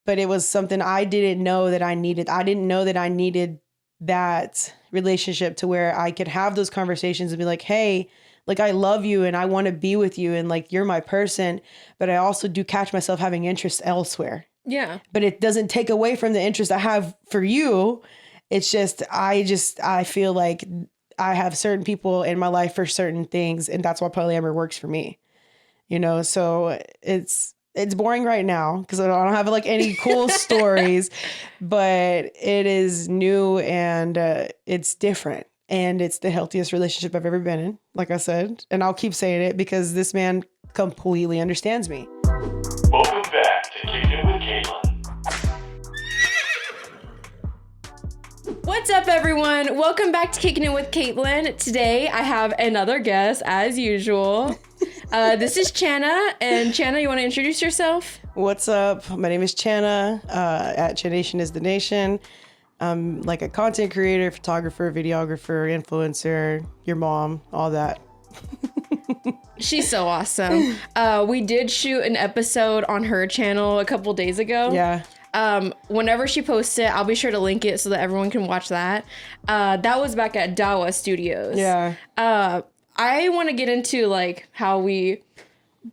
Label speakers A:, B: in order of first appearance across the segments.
A: but it was something I didn't know that I needed. I didn't know that I needed that relationship to where I could have those conversations and be like, hey, like, I love you and I want to be with you and like, you're my person. But I also do catch myself having interest elsewhere.
B: Yeah.
A: But it doesn't take away from the interest I have for you. It's just, I feel like I have certain people in my life for certain things. And that's why polyamory works for me, you know? So it's boring right now because I don't have like any cool stories, but it is new and it's different. And it's the healthiest relationship I've ever been in, like I said. And I'll keep saying it because this man completely understands me.
C: Welcome back to Kickin with Katelyn.
B: What's up, everyone? Welcome back to Kickin' It with Katelyn. Today, I have another guest, as usual. This is Chana. And Chana, you want to introduce yourself?
A: What's up? My name is Chana. At Chanation is the nation. I'm like a content creator, photographer, videographer, influencer, your mom, all that.
B: She's so awesome. We did shoot an episode on her channel a couple days ago.
A: Yeah.
B: Whenever she posts it, I'll be sure to link it so that everyone can watch that. That was back at Dawa Studios.
A: Yeah.
B: I want to get into like how we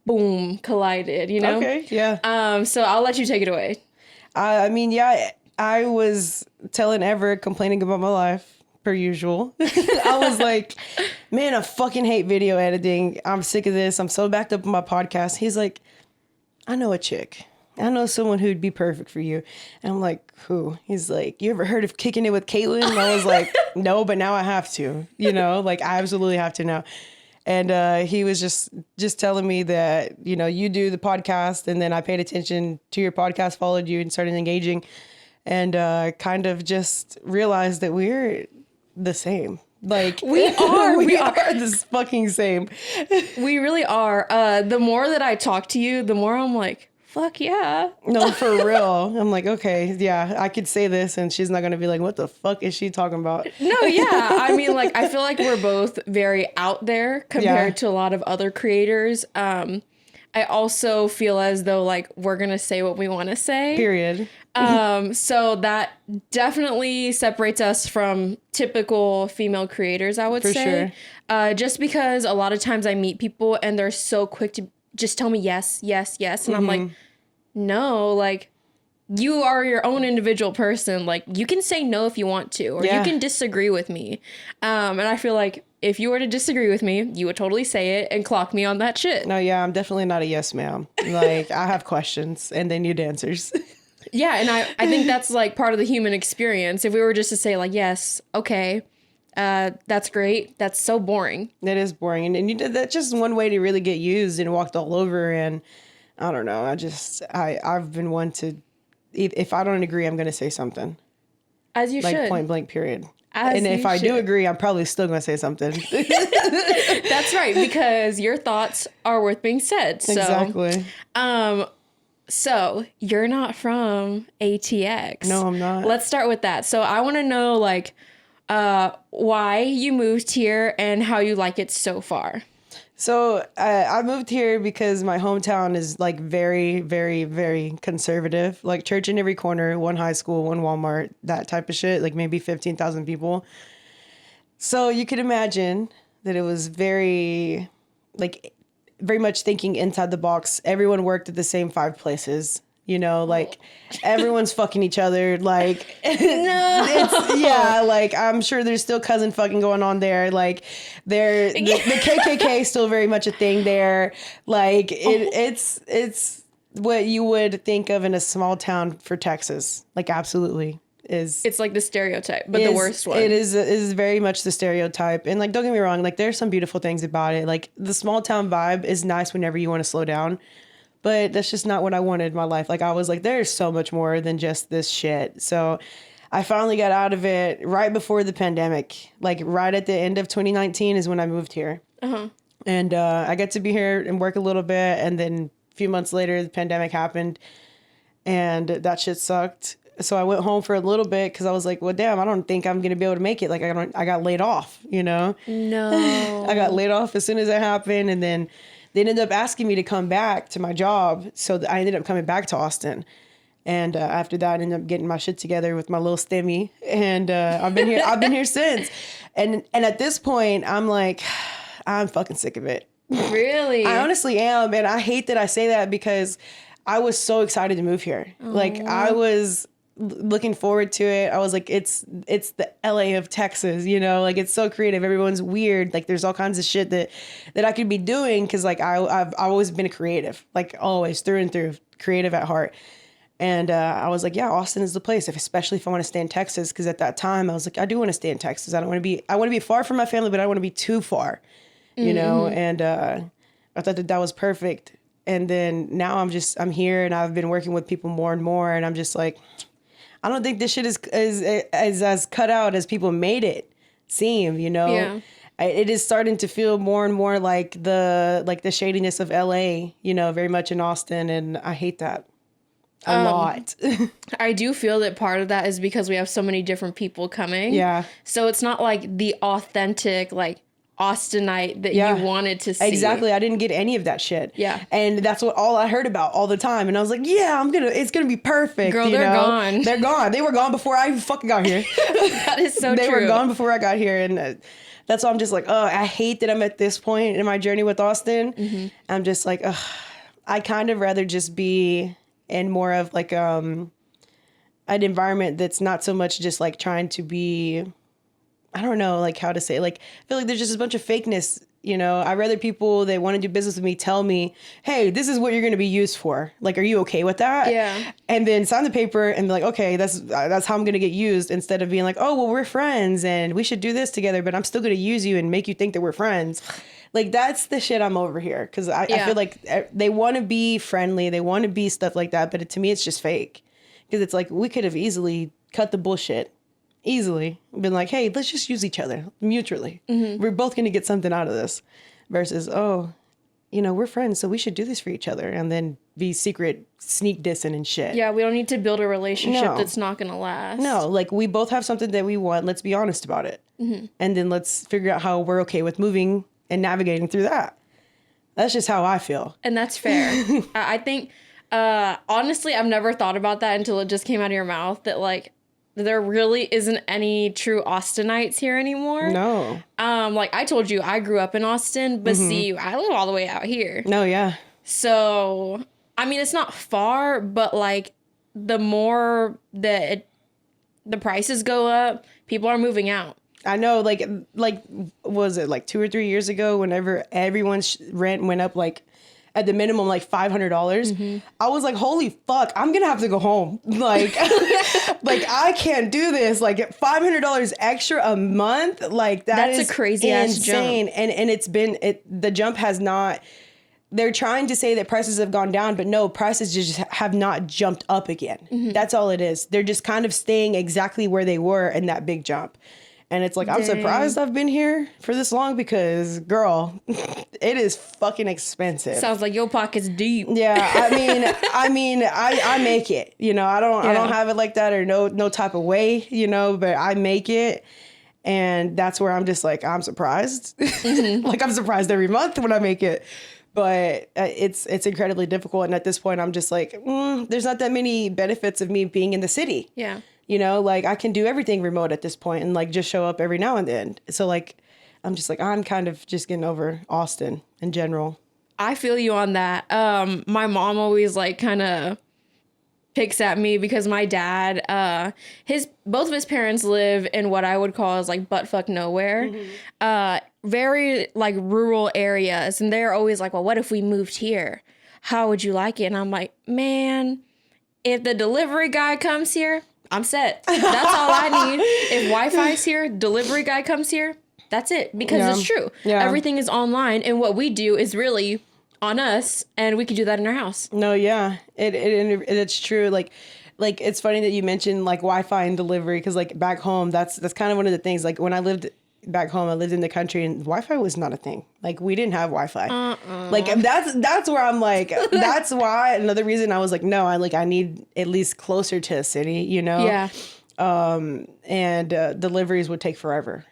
B: collided, you know?
A: Okay, yeah.
B: So I'll let you take it away.
A: I mean, yeah, I was telling Everett, complaining about my life, per usual. I was like, man, I fucking hate video editing. I'm sick of this. I'm so backed up on my podcast. He's like, I know a chick. I know someone who'd be perfect for you. And I'm like, who? He's like, you ever heard of Kicking It with Katelyn? And I was like, no, but now I have to, you know, like I absolutely have to now. And he was just telling me that, you know, you do the podcast and then I paid attention to your podcast, followed you and started engaging and kind of just realized that we're the same. Like
B: we are
A: this fucking same.
B: We really are. The more that I talk to you, the more I'm like, fuck yeah.
A: No, for real. I'm like, okay, yeah, I could say this and she's not going to be like, what the fuck is she talking about?
B: No, yeah. I mean, like, I feel like we're both very out there compared to a lot of other creators. I also feel as though, like, we're going to say what we want to say.
A: Period.
B: So that definitely separates us from typical female creators, I would say. Sure. Just because a lot of times I meet people and they're so quick to just tell me yes, yes, yes. And I'm like, no, like, you are your own individual person. Like, you can say no if you want to, or you can disagree with me. And I feel like if you were to disagree with me, you would totally say it and clock me on that shit.
A: No, yeah, I'm definitely not a yes ma'am. Like, I have questions and they need answers.
B: Yeah, and I think that's, like, part of the human experience. If we were just to say, like, yes, okay, that's great. That's so boring.
A: It is boring. And you did that's just one way to really get used and walked all over. And I don't know. I've been one to, if I don't agree, I'm going to say something.
B: As you
A: like,
B: should.
A: Point blank, period.
B: And
A: if I do agree, I'm probably still going to say something.
B: That's right, because your thoughts are worth being said. So,
A: exactly.
B: So you're not from ATX.
A: No, I'm not.
B: Let's start with that. So I want to know, like, why you moved here and how you like it so far.
A: So I moved here because my hometown is like very, very, very conservative. Like church in every corner, one high school, one Walmart, that type of shit. Like maybe 15,000 people. So you could imagine that it was very much thinking inside the box. Everyone worked at the same 5 places. You know, like everyone's fucking each other. Like, like I'm sure there's still cousin fucking going on there. Like, the KKK is still very much a thing there. Like, it's what you would think of in a small town for Texas. Like, absolutely is.
B: It's like the stereotype, but the worst one.
A: It is very much the stereotype. And like, don't get me wrong. Like, there's some beautiful things about it. Like, the small town vibe is nice whenever you want to slow down. But that's just not what I wanted in my life. Like, I was like, there's so much more than just this shit. So I finally got out of it right before the pandemic. Like, right at the end of 2019 is when I moved here. Uh-huh. And I got to be here and work a little bit. And then a few months later, the pandemic happened. And that shit sucked. So I went home for a little bit because I was like, well, damn, I don't think I'm going to be able to make it. Like, I got laid off, you know?
B: No.
A: I got laid off as soon as it happened. And then they ended up asking me to come back to my job. So I ended up coming back to Austin. And after that, I ended up getting my shit together with my little stimmy. And I've been here since. And at this point, I'm like, I'm fucking sick of it.
B: Really?
A: I honestly am. And I hate that I say that because I was so excited to move here. Like, I was looking forward to it. I was like, it's the LA of Texas, you know, like it's so creative. Everyone's weird. Like there's all kinds of shit that I could be doing. Cause like I've always been a creative, like always through and through, creative at heart. And I was like, yeah, Austin is the place, especially if I want to stay in Texas. Cause at that time I was like, I do want to stay in Texas. I want to be far from my family, but I don't want to be too far, you know? And I thought that was perfect. And then now I'm here and I've been working with people more and more. And I'm just like, I don't think this shit is as cut out as people made it seem, you know?
B: Yeah.
A: It is starting to feel more and more like the shadiness of LA, you know, very much in Austin. And I hate that a lot.
B: I do feel that part of that is because we have so many different people coming.
A: Yeah.
B: So it's not like the authentic, like, Austinite that you wanted to see.
A: Exactly. I didn't get any of that shit.
B: Yeah.
A: And that's what all I heard about all the time. And I was like, yeah, it's going to be perfect.
B: Girl, they're gone.
A: They're gone. They were gone before I even fucking got here.
B: That is so true.
A: They were gone before I got here. And that's why I'm just like, oh, I hate that I'm at this point in my journey with Austin. I'm just like, I kind of rather just be in more of like an environment that's not so much just like trying to be, I don't know, like how to say it. Like, I feel like there's just a bunch of fakeness, you know. I'd rather people that want to do business with me tell me, hey, this is what you're going to be used for. Like, are you okay with that?
B: Yeah.
A: And then sign the paper and be like, okay, that's how I'm going to get used, instead of being like, oh, well, we're friends and we should do this together, but I'm still going to use you and make you think that we're friends. Like, that's the shit I'm over here. Because I feel like they want to be friendly. They want to be stuff like that. But to me, it's just fake. Because it's like, we could have easily cut the bullshit. Easily been like, hey, let's just use each other mutually. We're both going to get something out of this, versus, oh, you know, we're friends, so we should do this for each other, and then be secret sneak dissing and shit.
B: Yeah, we don't need to build a relationship that's not going to last.
A: No, like we both have something that we want. Let's be honest about it. And then let's figure out how we're okay with moving and navigating through that. That's just how I feel.
B: And that's fair. I think, honestly, I've never thought about that until it just came out of your mouth, that like, there really isn't any true Austinites here anymore.
A: No.
B: Like I told you, I grew up in Austin, but see, I live all the way out here.
A: No, yeah.
B: So, I mean, it's not far, but like the more that the prices go up, people are moving out.
A: I know, like, was it like 2 or 3 years ago, whenever everyone's rent went up, like, at the minimum, like $500. I was like, holy fuck, I'm gonna have to go home. Like, like I can't do this. Like $500 extra a month. Like that's
B: a crazy ass jump.
A: And the jump has not, they're trying to say that prices have gone down, but no, prices just have not jumped up again. That's all it is. They're just kind of staying exactly where they were in that big jump. And it's like, I'm surprised I've been here for this long because, girl, it is fucking expensive.
B: Sounds like your pocket's deep.
A: Yeah, I make it. You know, I don't have it like that or no type of way, you know, but I make it. And that's where I'm just like, I'm surprised. Like, I'm surprised every month when I make it. But it's incredibly difficult. And at this point, I'm just like, there's not that many benefits of me being in the city.
B: Yeah.
A: You know, like I can do everything remote at this point and like just show up every now and then. So like, I'm just like, I'm kind of just getting over Austin in general.
B: I feel you on that. My mom always like kind of picks at me because my dad, both of his parents live in what I would call as like buttfuck nowhere, very like rural areas. And they're always like, well, what if we moved here? How would you like it? And I'm like, man, if the delivery guy comes here, I'm set. That's all I need. If Wi-Fi's here, delivery guy comes here, that's it. Because it's true. Yeah. Everything is online. And what we do is really on us. And we could do that in our house.
A: No, yeah. It's true. Like it's funny that you mentioned like Wi-Fi and delivery. Because like back home, that's kind of one of the things. Like when I lived back home, I lived in the country and Wi-Fi was not a thing. Like we didn't have Wi-Fi. Like that's where I'm like, that's why another reason I was like, no, I need at least closer to a city, you know?
B: Yeah.
A: And deliveries would take forever.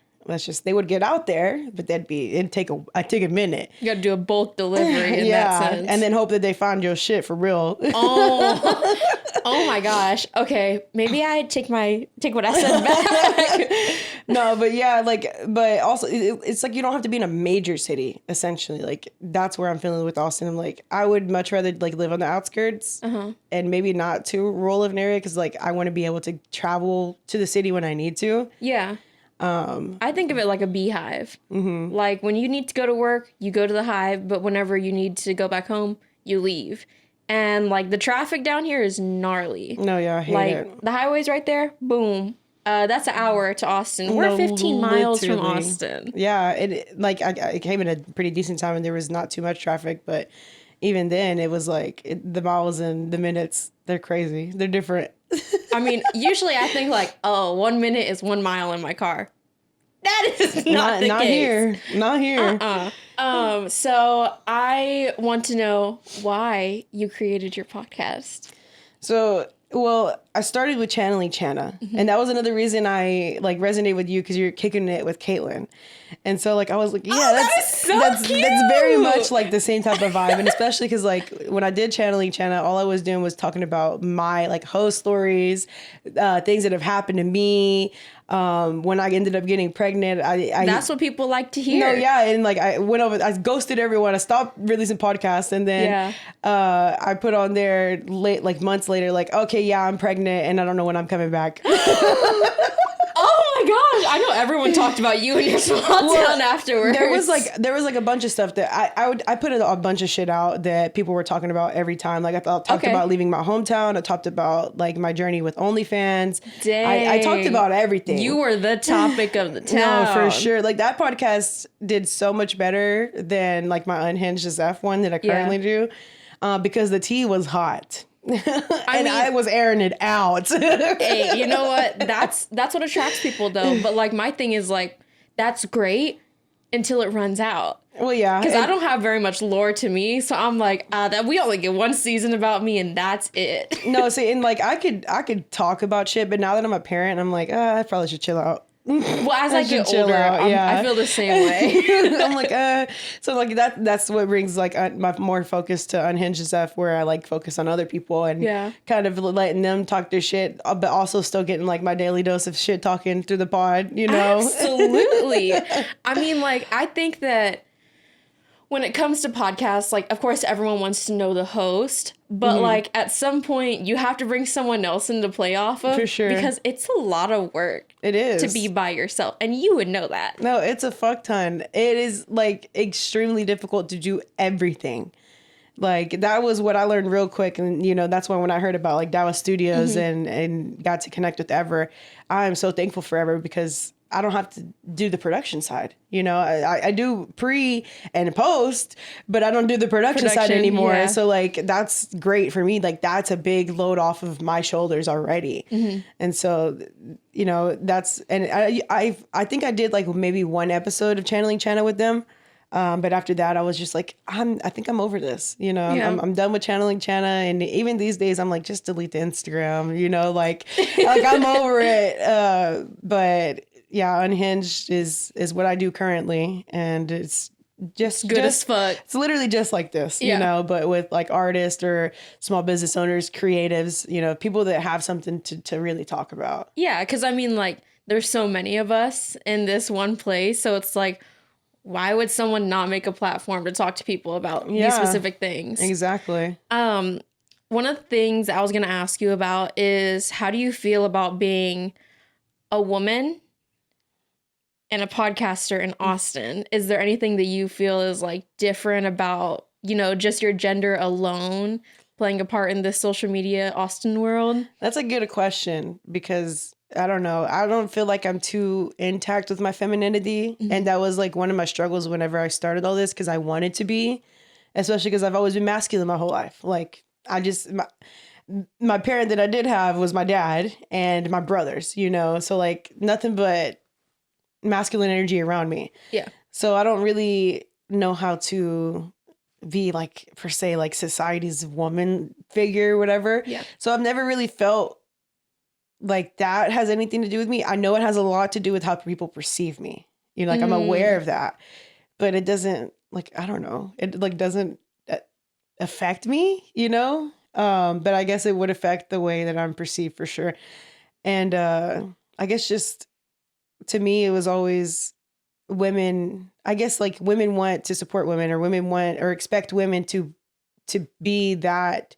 A: They would get out there, but it'd take a minute.
B: You got to do a bulk delivery in that sense.
A: And then hope that they find your shit for real.
B: Oh, Oh my gosh. Okay, maybe I take what I said back.
A: No, but yeah, like, but also it's like you don't have to be in a major city. Essentially, like that's where I'm feeling with Austin. I'm like, I would much rather like live on the outskirts and maybe not too rural of an area because like I want to be able to travel to the city when I need to.
B: Yeah. I think of it like a beehive. Like when you need to go to work, you go to the hive, but whenever you need to go back home, you leave. And like the traffic down here is gnarly.
A: No, yeah, I hate it.
B: The highway's right there. Boom. That's an hour to Austin. We're 15 miles from
A: literally.
B: Austin.
A: Yeah, it like I came in a pretty decent time and there was not too much traffic, but even then it was like the miles and the minutes, they're crazy. They're different.
B: I mean, usually I think like, oh, 1 minute is 1 mile in my car. That is not the case.
A: Not here.
B: So I want to know why you created your podcast.
A: So, well, I started with channeling Chana, and that was another reason I like resonated with you because you're kicking it with Katelyn, and so like I was like, yeah, that's very much like the same type of vibe, and especially because like when I did channeling Chana, all I was doing was talking about my like host stories, things that have happened to me. When I ended up getting pregnant, I
B: that's what people like to hear.
A: No, yeah, and like I went over, I ghosted everyone. I stopped releasing podcasts, and then I put on there like months later, like, okay, yeah, I'm pregnant, and I don't know when I'm coming back.
B: Oh my gosh! I know everyone talked about you and your small town afterwards.
A: There was like a bunch of stuff that I put a bunch of shit out that people were talking about every time. Like I talked about leaving my hometown. I talked about like my journey with OnlyFans.
B: Dang.
A: I talked about everything.
B: You were the topic of the town.
A: No, for sure. Like that podcast did so much better than like my UNHINGEDASF one that I currently do, because the tea was hot. I was airing it out.
B: Hey, you know what? That's what attracts people though. But like my thing is like that's great until it runs out.
A: Well, yeah,
B: because I don't have very much lore to me, so I'm like, that we only get one season about me, and that's it.
A: No, see, and like I could talk about shit, but now that I'm a parent, I'm like, I probably should chill out.
B: Well, as I get older, I feel the same way.
A: I'm like, so like that's what brings like my more focus to UnhingedASF, where I like focus on other people and kind of letting them talk their shit, but also still getting like my daily dose of shit talking through the pod, you know?
B: Absolutely. I mean, like, I think that when it comes to podcasts, like, of course, everyone wants to know the host, but like at some point you have to bring someone else into play off of.
A: For sure.
B: Because it's a lot of work.
A: It is.
B: To be by yourself. And you would know that.
A: No, it's a fuck ton. It is like extremely difficult to do everything. Like that was what I learned real quick. And, you know, that's when I heard about like Dallas Studios and got to connect with Ever. I'm so thankful for Ever because I don't have to do the production side. You know, I do pre and post, but I don't do the production side anymore. Yeah. So like, that's great for me. Like that's a big load off of my shoulders already. And so, you know, I think I did like maybe one episode of Channeling Chana with them. But after that, I was just like, I think I'm over this, you know, I'm done with channeling Chana. And even these days, I'm like, just delete the Instagram, you know, like I'm over it. But yeah, Unhinged is what I do currently. And it's just
B: good as fuck.
A: It's literally just like this, you know, but with like artists or small business owners, creatives, you know, people that have something to really talk about.
B: Yeah. Cause I mean, like, there's so many of us in this one place. So it's like, why would someone not make a platform to talk to people about these specific things?
A: Exactly.
B: One of the things I was going to ask you about is how do you feel about being a woman and a podcaster in Austin? Is there anything that you feel is like different about, you know, just your gender alone playing a part in this social media Austin world?
A: That's a good question because I don't know. I don't feel like I'm too intact with my femininity. And that was like one of my struggles whenever I started all this because I wanted to be, especially because I've always been masculine my whole life. Like my parent that I did have was my dad and my brothers, you know, so like nothing but masculine energy around me.
B: Yeah.
A: So I don't really know how to be like, per se, like society's woman figure or whatever.
B: Yeah.
A: So I've never really felt like that has anything to do with me. I know it has a lot to do with how people perceive me. You know, like I'm aware of that, but it doesn't like, I don't know. It like doesn't affect me, you know? But I guess it would affect the way that I'm perceived for sure. And I guess just to me, it was always women. I guess like women want to support women, or women want or expect women to be that.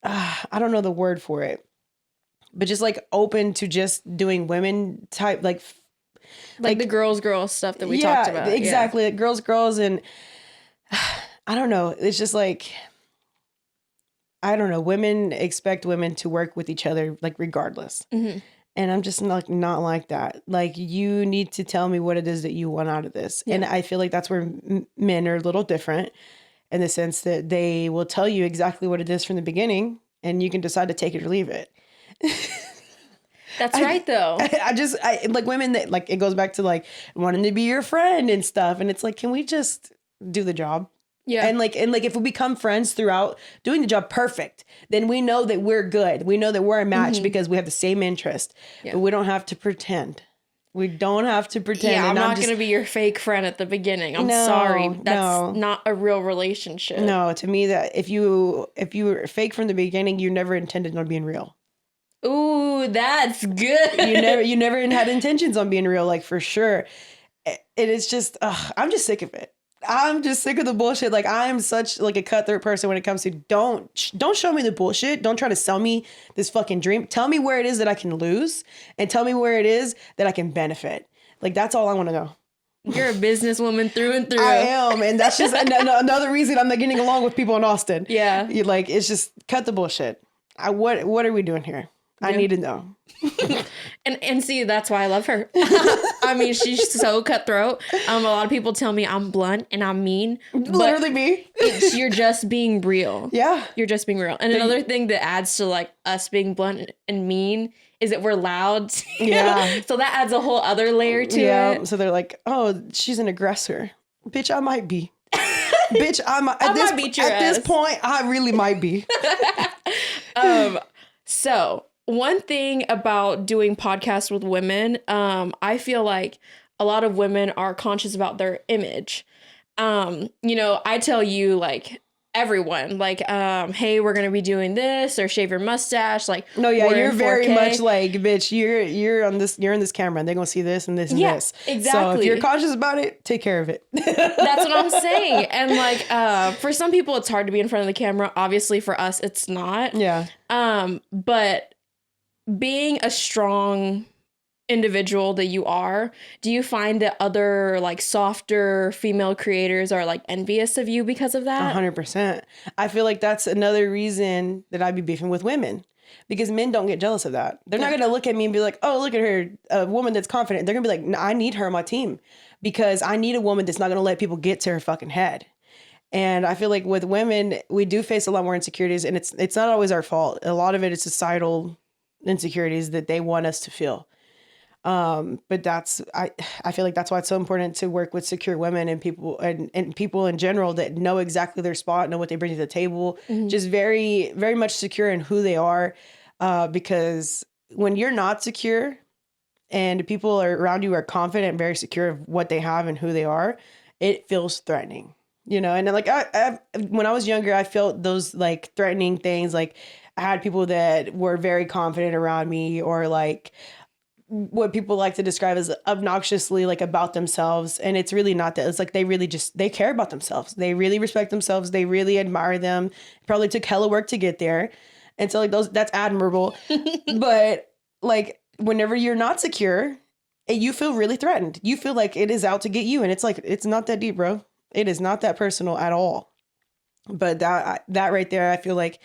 A: I don't know the word for it, but just like open to just doing women type like
B: the girls stuff that we talked about.
A: Exactly. Like girls. And I don't know. It's just like, I don't know. Women expect women to work with each other, like regardless. Mm-hmm. And I'm just not like that. Like, you need to tell me what it is that you want out of this. Yeah. And I feel like that's where men are a little different, in the sense that they will tell you exactly what it is from the beginning, and you can decide to take it or leave it.
B: That's right, though.
A: I like women that, like, it goes back to like wanting to be your friend and stuff. And it's like, can we just do the job? Yeah. And like if we become friends throughout doing the job perfect, then we know that we're good. We know that we're a match because we have the same interest. Yeah. But we don't have to pretend. We don't have to pretend.
B: Yeah, I'm not going to be your fake friend at the beginning. I'm sorry. That's not a real relationship.
A: No, to me, that if you were fake from the beginning, you never intended on being real.
B: Ooh, that's good.
A: You never had intentions on being real, like, for sure. It is just, I'm just sick of it. I'm just sick of the bullshit. Like, I am such like a cutthroat person when it comes to don't show me the bullshit. Don't try to sell me this fucking dream. Tell me where it is that I can lose, and tell me where it is that I can benefit. Like, that's all I want to know.
B: You're a businesswoman through and through.
A: I am. And that's just another reason I'm not getting along with people in Austin.
B: Yeah.
A: Like, it's just cut the bullshit. What are we doing here? I need to know.
B: and see, that's why I love her. I mean, she's so cutthroat. A lot of people tell me I'm blunt and I'm mean.
A: Literally me.
B: You're just being real.
A: Yeah.
B: You're just being real. And another thing that adds to like us being blunt and mean is that we're loud.
A: Yeah.
B: So that adds a whole other layer to it.
A: So they're like, oh, she's an aggressor. Bitch, I might be. Bitch, at this point, I really might be.
B: So one thing about doing podcasts with women, I feel like a lot of women are conscious about their image. I tell you, like, everyone, like, hey, we're going to be doing this, or shave your mustache. Like,
A: no, yeah, you're very much like, bitch, you're in this camera, and they're going to see this and this and this.
B: Exactly.
A: So if you're conscious about it, take care of it.
B: That's what I'm saying. And like, for some people, it's hard to be in front of the camera. Obviously for us, it's not.
A: Yeah.
B: But being a strong individual that you are, do you find that other like softer female creators are like envious of you because of that?
A: 100%. I feel like that's another reason that I'd be beefing with women, because men don't get jealous of that. They're not going to look at me and be like, oh, look at her, a woman that's confident. They're going to be like, no, I need her on my team, because I need a woman that's not going to let people get to her fucking head. And I feel like with women, we do face a lot more insecurities, and it's not always our fault. A lot of it is societal insecurities that they want us to feel. But I feel like that's why it's so important to work with secure women and people and people in general that know exactly their spot, know what they bring to the table, just very, very much secure in who they are. Because when you're not secure and people around you are confident and very secure of what they have and who they are, it feels threatening, and then like when I was younger, I felt those like threatening things. Like, I had people that were very confident around me, or like what people like to describe as obnoxiously like about themselves. And it's really not that. It's like they care about themselves. They really respect themselves. They really admire them. Probably took hella work to get there. And so like that's admirable. But like whenever you're not secure, you feel really threatened. You feel like it is out to get you. And it's like, it's not that deep, bro. It is not that personal at all. But that right there, I feel like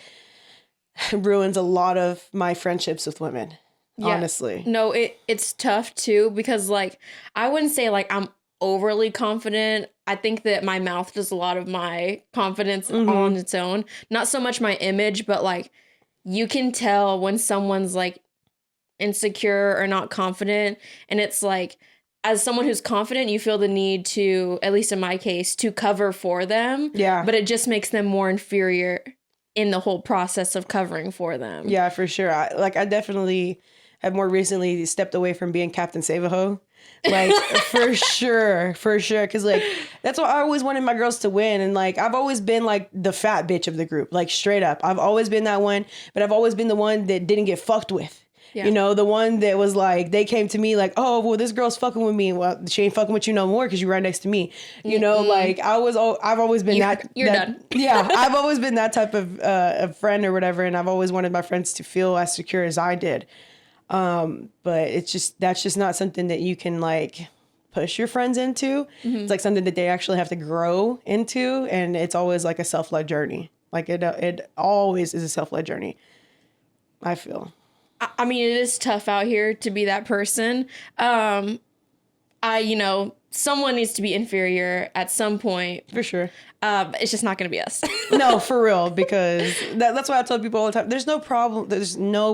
A: ruins a lot of my friendships with women. Yeah. Honestly.
B: No, it's tough too, because like, I wouldn't say like I'm overly confident. I think that my mouth does a lot of my confidence on its own. Not so much my image, but like you can tell when someone's like insecure or not confident. And it's like, as someone who's confident, you feel the need to, at least in my case, to cover for them. Yeah. But it just makes them more inferior in the whole process of covering for them.
A: Yeah, for sure. I definitely have more recently stepped away from being Captain Save-A-Ho. Like, for sure. Because, like, that's what I always wanted my girls to win. And, like, I've always been, like, the fat bitch of the group. Like, straight up. I've always been that one. But I've always been the one that didn't get fucked with. Yeah. You know, the one that was, like, they came to me, like, oh, well, this girl's fucking with me. Well, she ain't fucking with you no more because you're right next to me. You know, like, I've always been
B: You're done.
A: Yeah, I've always been that type of a friend or whatever. And I've always wanted my friends to feel as secure as I did. But that's just not something that you can, like, push your friends into. It's like something that they actually have to grow into, and it's always like a self-led journey. Like it always is a self-led journey, I feel.
B: I mean, it is tough out here to be that person. Someone needs to be inferior at some point.
A: For sure.
B: It's just not going to be us.
A: No, for real, because that's why I tell people all the time, there's no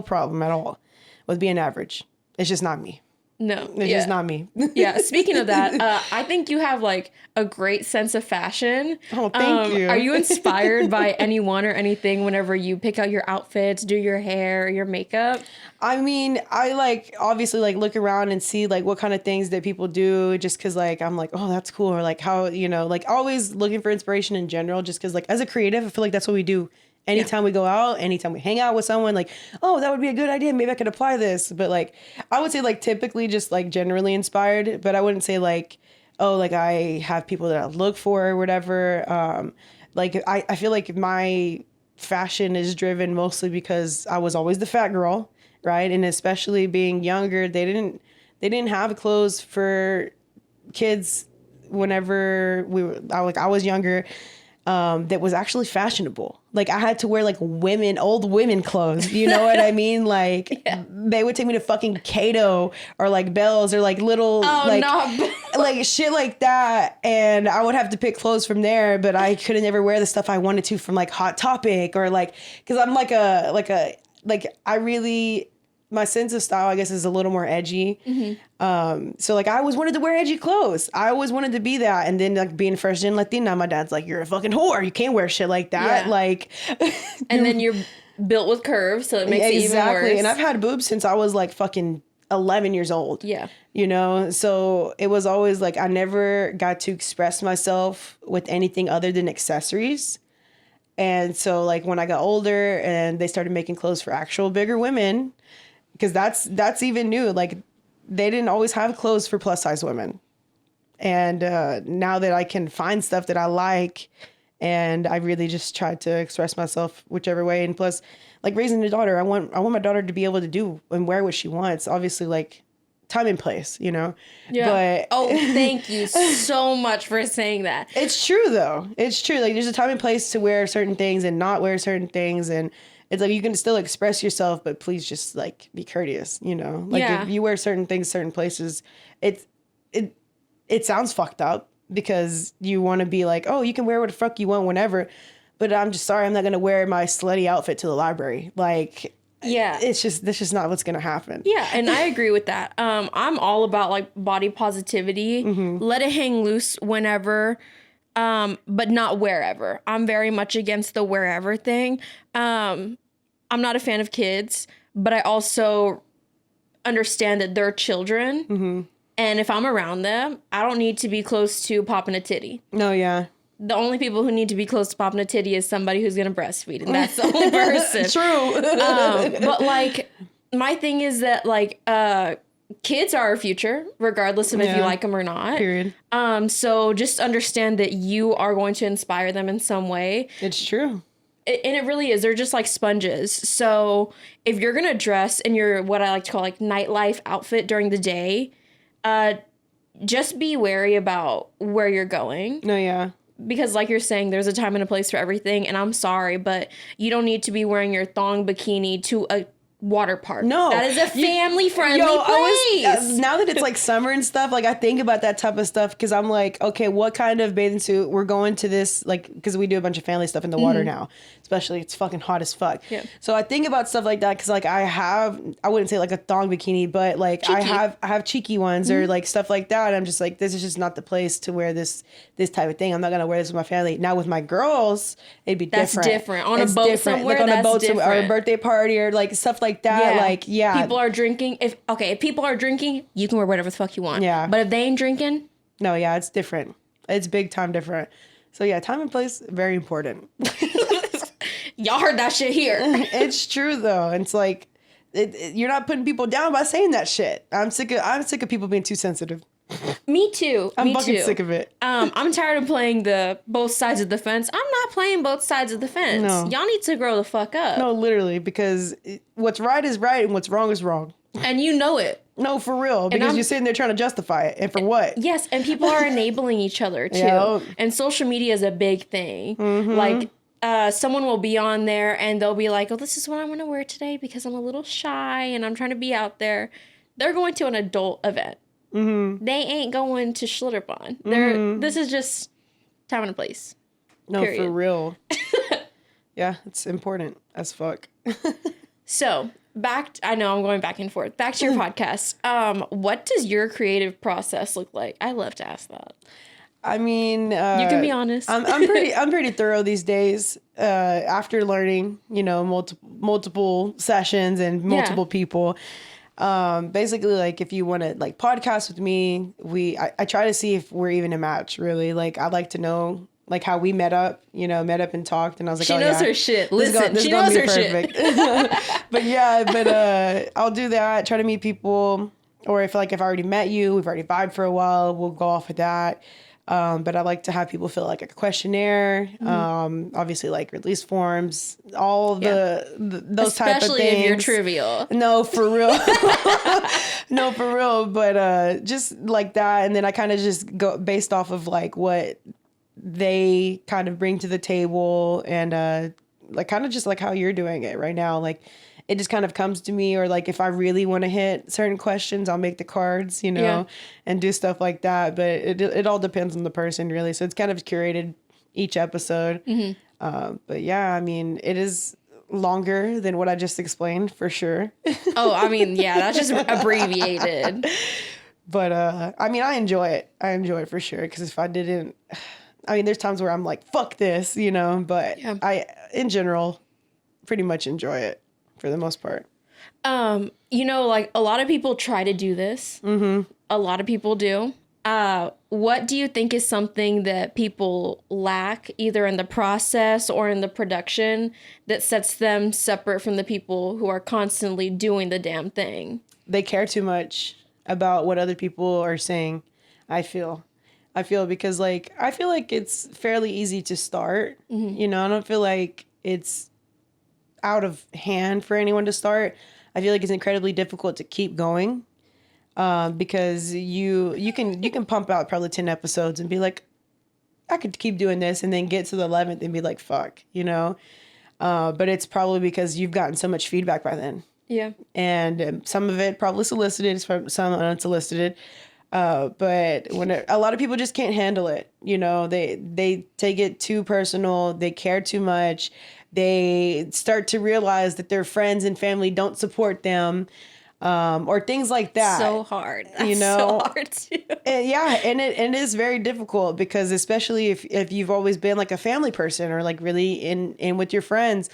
A: problem at all with being average. It's just not me.
B: No,
A: it's just not me.
B: Yeah. Speaking of that, I think you have like a great sense of fashion.
A: Oh, thank you.
B: Are you inspired by anyone or anything whenever you pick out your outfits, do your hair, your makeup?
A: I mean, I like obviously like look around and see like what kind of things that people do just because like I'm like, oh, that's cool. Or like how, you know, like always looking for inspiration in general just because like as a creative, I feel like that's what we do. Anytime we go out, anytime we hang out with someone, like, oh, that would be a good idea. Maybe I could apply this. But like, I would say like typically just like generally inspired, but I wouldn't say like, oh, like I have people that I look for or whatever. Like I feel like my fashion is driven mostly because I was always the fat girl, right? And especially being younger, they didn't have clothes for kids whenever I was younger. That was actually fashionable. Like I had to wear like old women clothes. You know what I mean? Like they would take me to fucking Cato or like Bells or like little like shit like that. And I would have to pick clothes from there, but I couldn't ever wear the stuff I wanted to from like Hot Topic or like, cause I'm my sense of style, I guess, is a little more edgy. So like I always wanted to wear edgy clothes. I always wanted to be that. And then like being first gen Latina, my dad's like, you're a fucking whore. You can't wear shit like that. Yeah. Like,
B: and then you're built with curves. So it makes it even worse.
A: And I've had boobs since I was like fucking 11 years old.
B: Yeah.
A: You know, so it was always like, I never got to express myself with anything other than accessories. And so like when I got older and they started making clothes for actual bigger women, because that's even new. Like they didn't always have clothes for plus size women. And now that I can find stuff that I like and I really just tried to express myself whichever way. And plus like raising a daughter, I want my daughter to be able to do and wear what she wants. Obviously like time and place, you know?
B: Yeah. But thank you so much for saying that.
A: It's true though. It's true. Like there's a time and place to wear certain things and not wear certain things. And it's like you can still express yourself, but please just like be courteous, you know? Like if you wear certain things, certain places, it sounds fucked up because you want to be like, oh, you can wear what the fuck you want whenever. But I'm just sorry, I'm not gonna wear my slutty outfit to the library. Like that's just not what's gonna happen.
B: Yeah, and I agree with that. I'm all about like body positivity. Let it hang loose whenever. But not wherever. I'm very much against the wherever thing. I'm not a fan of kids, but I also understand that they're children. And if I'm around them, I don't need to be close to popping a titty.
A: No, yeah.
B: The only people who need to be close to popping a titty is somebody who's going to breastfeed. And that's the only person.
A: True.
B: But like, my thing is that like, kids are our future, regardless of if you like them or not.
A: Period.
B: So just understand that you are going to inspire them in some way.
A: It's true.
B: And it really is. They're just like sponges. So if you're going to dress in your, what I like to call like nightlife outfit during the day, just be wary about where you're going.
A: No, yeah.
B: Because like you're saying, there's a time and a place for everything. And I'm sorry, but you don't need to be wearing your thong bikini to a water park.
A: No,
B: that is a family friendly place.
A: Now that it's like summer and stuff, like I think about that type of stuff because I'm like, okay, what kind of bathing suit? We're going to this, like, because we do a bunch of family stuff in the water now. especially it's fucking hot as fuck.
B: Yeah.
A: So I think about stuff like that because like I wouldn't say like a thong bikini, but like
B: Cheeky.
A: I have cheeky ones or like stuff like that. I'm just like, this is just not the place to wear this type of thing. I'm not gonna wear this with my family. Now with my girls, it'd be
B: That's different. On a
A: It's
B: boat
A: different.
B: somewhere,
A: like on a
B: that's
A: boat
B: different.
A: or a birthday party or like stuff like that. Like
B: people are drinking. If people are drinking, you can wear whatever the fuck you want.
A: Yeah.
B: But if they ain't drinking,
A: no, yeah, it's different. It's big time different. So yeah, time and place very important.
B: y'all heard that shit here.
A: It's true though. It's like you're not putting people down by saying that shit. I'm sick of people being too sensitive.
B: Me too.
A: I'm fucking sick of it.
B: I'm tired of playing the both sides of the fence. I'm not playing both sides of the fence.
A: No.
B: Y'all need to grow the fuck up.
A: No, literally, because what's right is right and what's wrong is wrong.
B: And you know it.
A: No, for real. Because you're sitting there trying to justify it. And for what?
B: Yes, and people are enabling each other too.
A: Yep.
B: And social media is a big thing.
A: Mm-hmm.
B: Like someone will be on there and they'll be like, oh, this is what I want to wear today because I'm a little shy and I'm trying to be out there. They're going to an adult event.
A: Mm-hmm.
B: They ain't going to Schlitterbahn. This is just time and a place.
A: No,
B: period.
A: for real. Yeah, it's important as fuck.
B: So I know I'm going back and forth. Back to your podcast. What does your creative process look like? I love to ask that.
A: I mean, you
B: can be honest.
A: I'm pretty thorough these days. After learning, multiple sessions and multiple people. Basically, like if you want to like podcast with me, I try to see if we're even a match. Really, like I'd like to know like how we met up and talked, and I was like,
B: she knows her shit. Listen, she knows her shit.
A: but I'll do that. Try to meet people, or if I already met you, we've already vibed for a while, we'll go off with that. But I like to have people fill like a questionnaire, obviously like release forms, all those
B: especially
A: type of things.
B: Especially if you're trivial.
A: No, for real. No, for real. But just like that. And then I kind of just go based off of like what they kind of bring to the table and like kind of just like how you're doing it right now. Like it just kind of comes to me, or like if I really want to hit certain questions, I'll make the cards, and do stuff like that. But it all depends on the person, really. So it's kind of curated each episode. But yeah, I mean, it is longer than what I just explained for sure.
B: Oh, I mean, yeah, that's just abbreviated.
A: But I mean, I enjoy it. I enjoy it for sure. Because if I didn't, I mean, there's times where I'm like, fuck this, but I, in general, pretty much enjoy it for the most part.
B: Like a lot of people try to do this. A lot of people do. What do you think is something that people lack either in the process or in the production that sets them separate from the people who are constantly doing the damn thing?
A: They care too much about what other people are saying, I feel because like I feel like it's fairly easy to start. I don't feel like it's out of hand for anyone to start. I feel like it's incredibly difficult to keep going because you can pump out probably 10 episodes and be like, I could keep doing this, and then get to the 11th and be like, fuck, but it's probably because you've gotten so much feedback by then.
B: Yeah.
A: And some of it probably solicited, some unsolicited. But when a lot of people just can't handle it, they take it too personal. They care too much. They start to realize that their friends and family don't support them, or things like that.
B: So hard. That's so hard too.
A: And it is very difficult because especially if you've always been like a family person or like really in with your friends.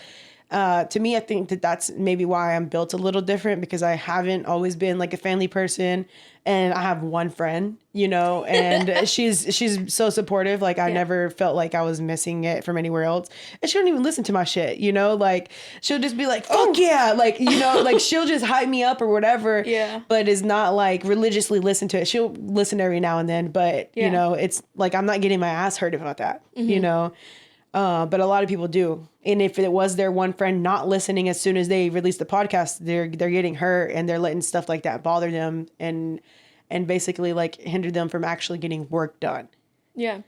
A: To me, I think that's maybe why I'm built a little different, because I haven't always been like a family person, and I have one friend, and she's so supportive. Like I never felt like I was missing it from anywhere else. And she don't even listen to my shit, like she'll just be like, fuck yeah. Like, like she'll just hype me up or whatever. Yeah. But is not like religiously listen to it. She'll listen every now and then, but it's like, I'm not getting my ass hurt about that, but a lot of people do. And if it was their one friend not listening as soon as they release the podcast, they're getting hurt, and they're letting stuff like that bother them and basically like hinder them from actually getting work done. Yeah.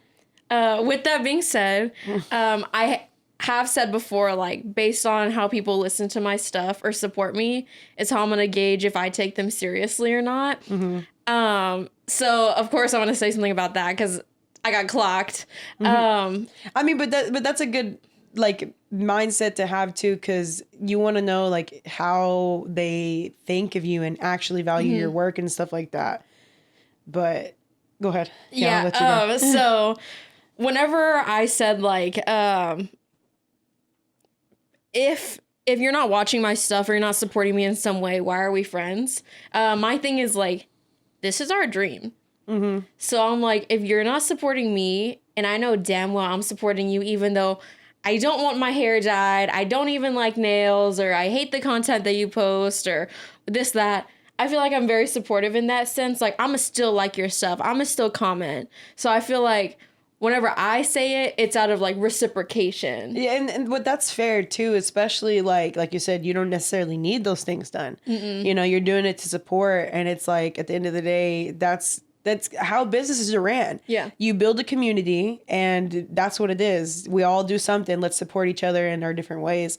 B: With that being said, I have said before, like based on how people listen to my stuff or support me is how I'm going to gauge if I take them seriously or not. So of course I want to say something about that because I got clocked.
A: I mean, but that's a good, like, mindset to have too, because you want to know like how they think of you and actually value your work and stuff like that. But go ahead.
B: Yeah.
A: I'll let you go.
B: So whenever I said like, if you're not watching my stuff or you're not supporting me in some way, why are we friends? My thing is like, this is our dream. So I'm like, if you're not supporting me, and I know damn well I'm supporting you, even though I don't want my hair dyed, I don't even like nails, or I hate the content that you post, or this, that. I feel like I'm very supportive in that sense. Like, I'ma still like your stuff. I'ma still comment. So I feel like whenever I say it, it's out of like reciprocation.
A: Yeah, and but that's fair too, especially like you said, you don't necessarily need those things done. You know, you're doing it to support, and it's like at the end of the day, that's how businesses are ran. Yeah. You build a community, and that's what it is. We all do something. Let's support each other in our different ways.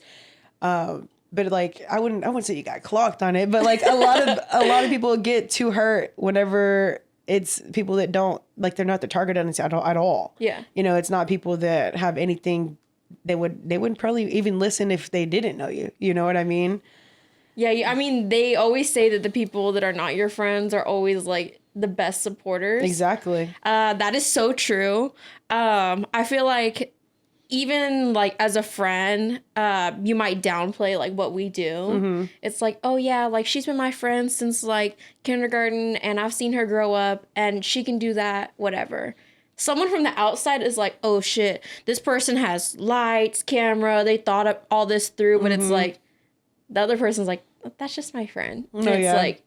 A: But like, I wouldn't say you got clocked on it, but like a lot of people get too hurt whenever it's people that don't, like, they're not the target audience at all. Yeah. You know, it's not people that have anything. They wouldn't probably even listen if they didn't know you. You know what I mean?
B: Yeah. I mean, they always say that the people that are not your friends are always like the best supporters. Exactly. That is so true. I feel like even like as a friend, you might downplay like what we do. It's like, oh yeah, like she's been my friend since like kindergarten, and I've seen her grow up, and she can do that, whatever. Someone from the outside is like, oh shit, this person has lights, camera, they thought of all this through, but it's like the other person's like, that's just my friend. And it's like,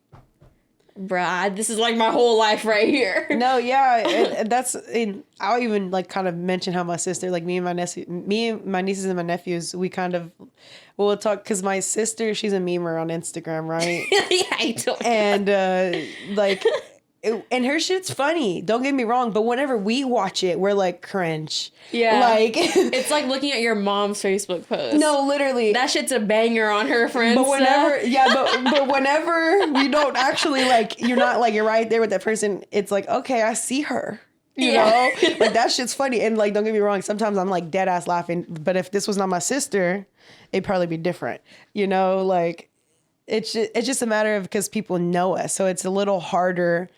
B: bruh, this is like my whole life right here.
A: No, yeah, I'll even like kind of mention how my sister, like me and my nieces and my nephews, we kind of we'll talk, because my sister, she's a memer on Instagram, right? Yeah, I don't. And like. And her shit's funny, don't get me wrong, but whenever we watch it, we're like, cringe. Yeah. Like,
B: it's like looking at your mom's Facebook post.
A: No, literally.
B: That shit's a banger on her friends.
A: But whenever, but whenever you don't actually, like, you're not like, you're right there with that person, it's like, okay, I see her. You know? Like, that shit's funny. And like, don't get me wrong, sometimes I'm like dead ass laughing, but if this was not my sister, it'd probably be different. You know, like, it's just a matter of, because people know us, so it's a little harder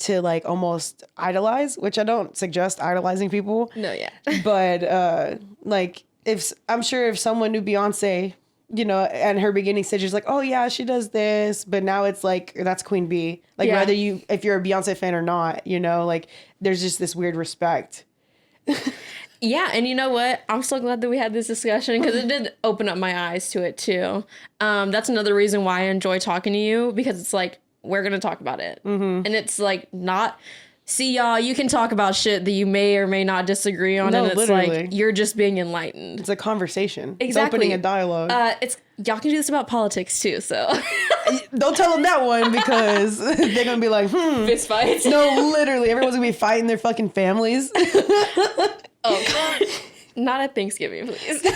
A: to like almost idolize, which I don't suggest idolizing people. No, yeah. But like, I'm sure if someone knew Beyonce, you know, at her beginning stages, like, oh yeah, she does this, but now it's like, that's Queen Bee. Like, whether if you're a Beyonce fan or not, you know, like, there's just this weird respect.
B: Yeah, and you know what? I'm so glad that we had this discussion, because it did open up my eyes to it too. That's another reason why I enjoy talking to you, because it's like, we're going to talk about it. And it's like, not, see y'all, you can talk about shit that you may or may not disagree on. No, and it's literally, like, you're just being enlightened.
A: It's a conversation.
B: Exactly.
A: It's opening a dialogue.
B: Y'all can do this about politics too, so.
A: Don't tell them that one, because they're going to be like,
B: fist fights.
A: No, literally, everyone's going to be fighting their fucking families.
B: Oh, God. Not at Thanksgiving, please.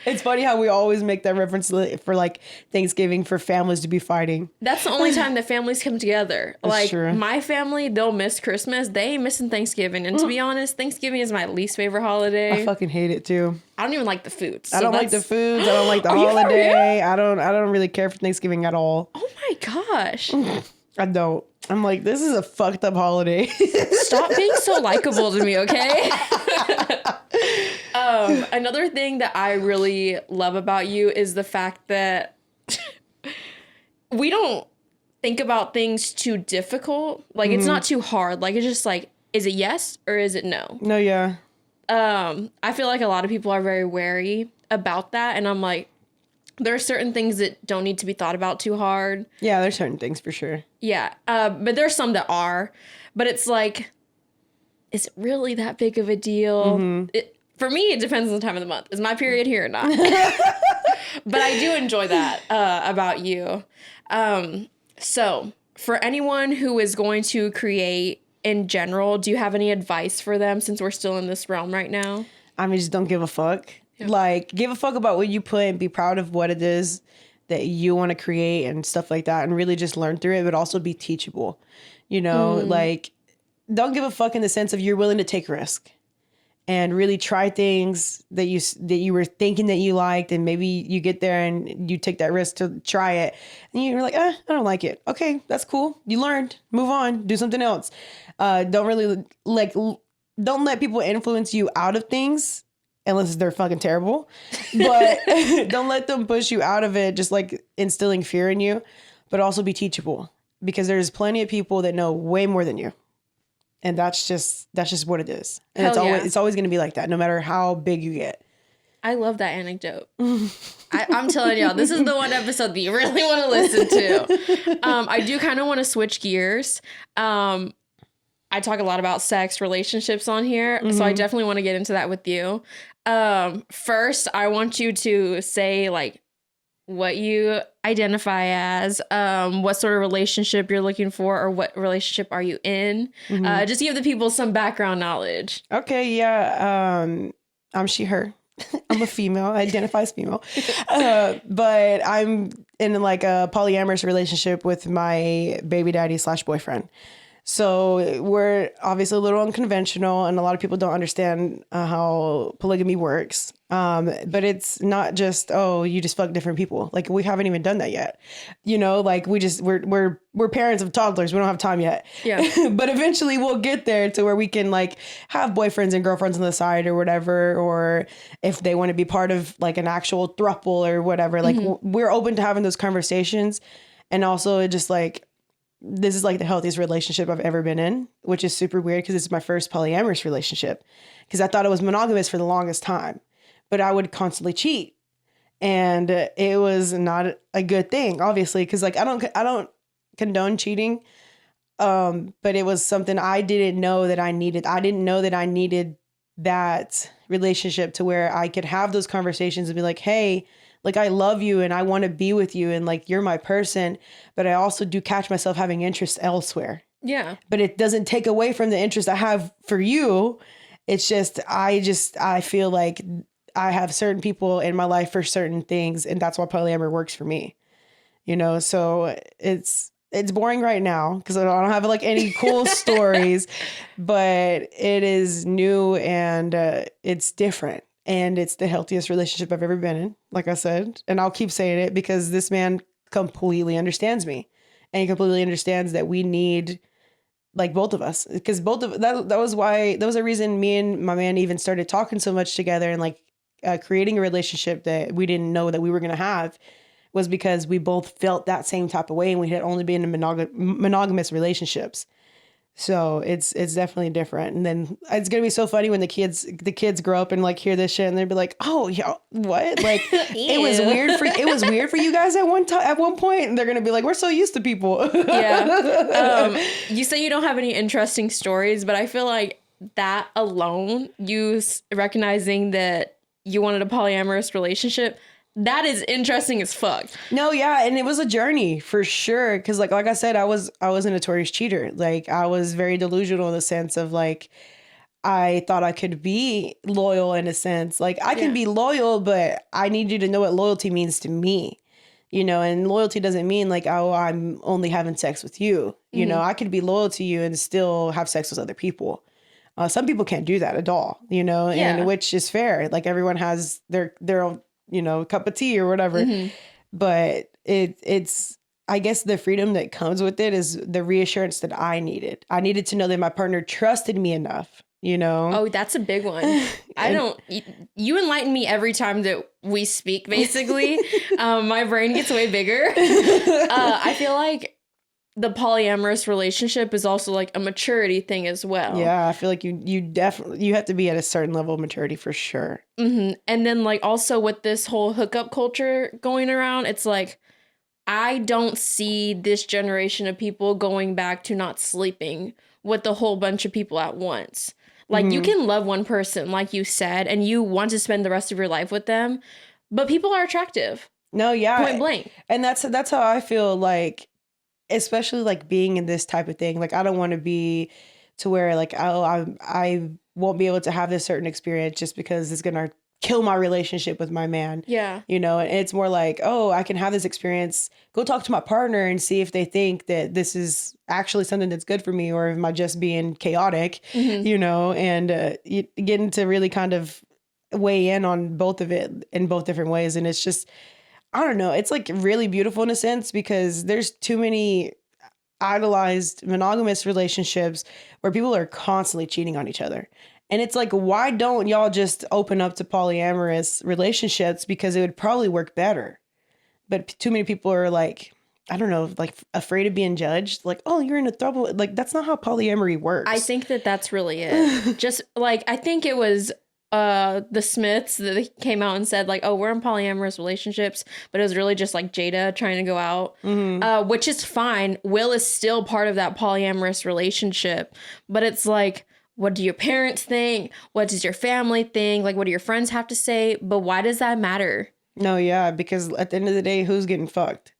A: It's funny how we always make that reference for like Thanksgiving, for families to be fighting.
B: That's the only time that families come together. That's like true. My family, they'll miss Christmas. They ain't missing Thanksgiving. And to be honest, Thanksgiving is my least favorite holiday.
A: I fucking hate it too.
B: I don't even like the foods.
A: So I don't like the foods. I don't like the holiday. I don't really care for Thanksgiving at all.
B: Oh my gosh.
A: I don't. I'm like, this is a fucked up holiday.
B: Stop being so likable to me, okay? Another thing that I really love about you is the fact that we don't think about things too difficult. Like, it's not too hard. Like, it's just like, is it yes or is it no?
A: No, yeah.
B: I feel like a lot of people are very wary about that. And I'm like, there are certain things that don't need to be thought about too hard.
A: Yeah, there's certain things for sure.
B: Yeah. But there's some that are. But it's like, is it really that big of a deal? For me, it depends on the time of the month. Is my period here or not? But I do enjoy that about you. So for anyone who is going to create in general, do you have any advice for them, since we're still in this realm right now?
A: I mean, just don't give a fuck. Yeah. Like, give a fuck about what you put and be proud of what it is that you want to create and stuff like that, and really just learn through it, but also be teachable. You know, like, don't give a fuck in the sense of you're willing to take risk. and really try things that you were thinking that you liked, and maybe you get there and you take that risk to try it and you're like, I don't like it. Okay, that's cool. You learned. Move on. Do something else. Don't let people influence you out of things unless they're fucking terrible. But don't let them push you out of it, just like instilling fear in you, but also be teachable, because there's plenty of people that know way more than you. And that's just what it is. And it's always going to be like that, no matter how big you get.
B: I love that anecdote. I'm telling y'all, this is the one episode that you really want to listen to. I do kind of want to switch gears. I talk a lot about sex, relationships on here. So I definitely want to get into that with you. First, I want you to say like what you identify as, what sort of relationship you're looking for, or what relationship are you in. Just give the people some background knowledge.
A: Okay, yeah. I'm she, her. I'm a female. I identify as female. But I'm in like a polyamorous relationship with my baby daddy / boyfriend. So we're obviously a little unconventional, and a lot of people don't understand how polygamy works. But it's not just, you just fuck different people. Like, we haven't even done that yet. You know, like we're parents of toddlers. We don't have time yet. Yeah. But eventually we'll get there to where we can like have boyfriends and girlfriends on the side or whatever, or if they want to be part of like an actual throuple or whatever, like we're open to having those conversations. And also it just like, this is like the healthiest relationship I've ever been in, which is super weird because it's my first polyamorous relationship, because I thought it was monogamous for the longest time, but I would constantly cheat, and it was not a good thing, obviously, because like I don't condone cheating, but it was something I didn't know that I needed. I didn't know that I needed that relationship to where I could have those conversations and be like, hey, like, I love you and I want to be with you and like, you're my person, but I also do catch myself having interest elsewhere.
B: Yeah.
A: But it doesn't take away from the interest I have for you. It's just, I feel like I have certain people in my life for certain things, and that's why polyamory works for me. You know, so it's boring right now because I don't have like any cool stories, but it is new and it's different. And it's the healthiest relationship I've ever been in, like I said. And I'll keep saying it because this man completely understands me. And he completely understands that we need, like, both of us. Because that was a reason me and my man even started talking so much together and, like, creating a relationship that we didn't know that we were going to have, was because we both felt that same type of way. And we had only been in monogamous relationships. So it's definitely different. And then it's going to be so funny when the kids grow up and like hear this shit and they'll be like, oh, yo, what? Like it was weird for you guys at one point. And they're going to be like, we're so used to people.
B: Yeah. You say you don't have any interesting stories, but I feel like that alone, you recognizing that you wanted a polyamorous relationship, that is interesting as fuck.
A: No, yeah, and it was a journey for sure. Because like I said, I was a notorious cheater. Like I was very delusional in the sense of like I thought I could be loyal in a sense. Like I can be loyal, but I need you to know what loyalty means to me. You know, and loyalty doesn't mean like, oh, I'm only having sex with you. You know, I could be loyal to you and still have sex with other people. Some people can't do that at all. You know, and which is fair. Like everyone has their own, you know, cup of tea or whatever. But it's, I guess the freedom that comes with it is the reassurance that I needed. I needed to know that my partner trusted me enough, you know?
B: Oh, that's a big one. You enlighten me every time that we speak, basically. My brain gets way bigger. I feel like the polyamorous relationship is also like a maturity thing as well.
A: Yeah, I feel like you definitely have to be at a certain level of maturity for sure.
B: And then like also with this whole hookup culture going around, it's like I don't see this generation of people going back to not sleeping with a whole bunch of people at once. Like you can love one person, like you said, and you want to spend the rest of your life with them, but people are attractive.
A: No, yeah.
B: Point blank.
A: And that's how I feel, like, especially like being in this type of thing. Like I don't want to be to where like, oh, I won't be able to have this certain experience just because it's going to kill my relationship with my man.
B: Yeah.
A: You know, and it's more like, oh, I can have this experience, go talk to my partner and see if they think that this is actually something that's good for me, or am I just being chaotic, you know, and getting to really kind of weigh in on both of it in both different ways. And it's just, I don't know, it's like really beautiful in a sense, because there's too many idolized monogamous relationships where people are constantly cheating on each other. And it's like, why don't y'all just open up to polyamorous relationships? Because it would probably work better. But too many people are like, I don't know, like afraid of being judged. Like, oh, you're in a throuple. Like, that's not how polyamory works.
B: I think that that's really it. Just like, I think it was the Smiths that they came out and said like, oh, we're in polyamorous relationships, but it was really just like Jada trying to go out, which is fine. Will is still part of that polyamorous relationship, but it's like, what do your parents think? What does your family think? Like, what do your friends have to say? But why does that matter?
A: No, yeah, because at the end of the day, who's getting fucked?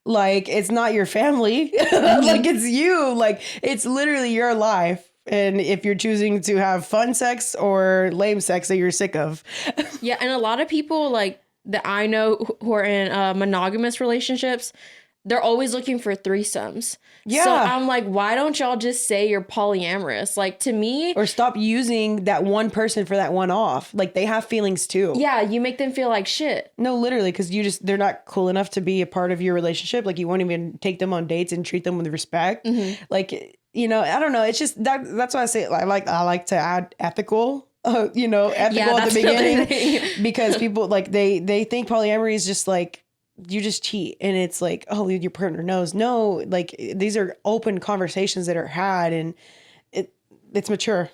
A: Like, it's not your family. Like, it's you. Like, it's literally your life. And if you're choosing to have fun sex or lame sex that you're sick of.
B: Yeah, and a lot of people like that I know who are in monogamous relationships, they're always looking for threesomes.
A: Yeah.
B: So I'm like, why don't y'all just say you're polyamorous? Like, to me...
A: Or stop using that one person for that one off. Like, they have feelings too.
B: Yeah, you make them feel like shit.
A: No, literally, because they're not cool enough to be a part of your relationship. Like, you won't even take them on dates and treat them with respect. Like, you know, I don't know. It's just, that's why I say, I like to add ethical. You know, ethical at the beginning. Because people, like, they think polyamory is just like, you just cheat, and it's like, oh, your partner knows. No, like, these are open conversations that are had, and it's mature.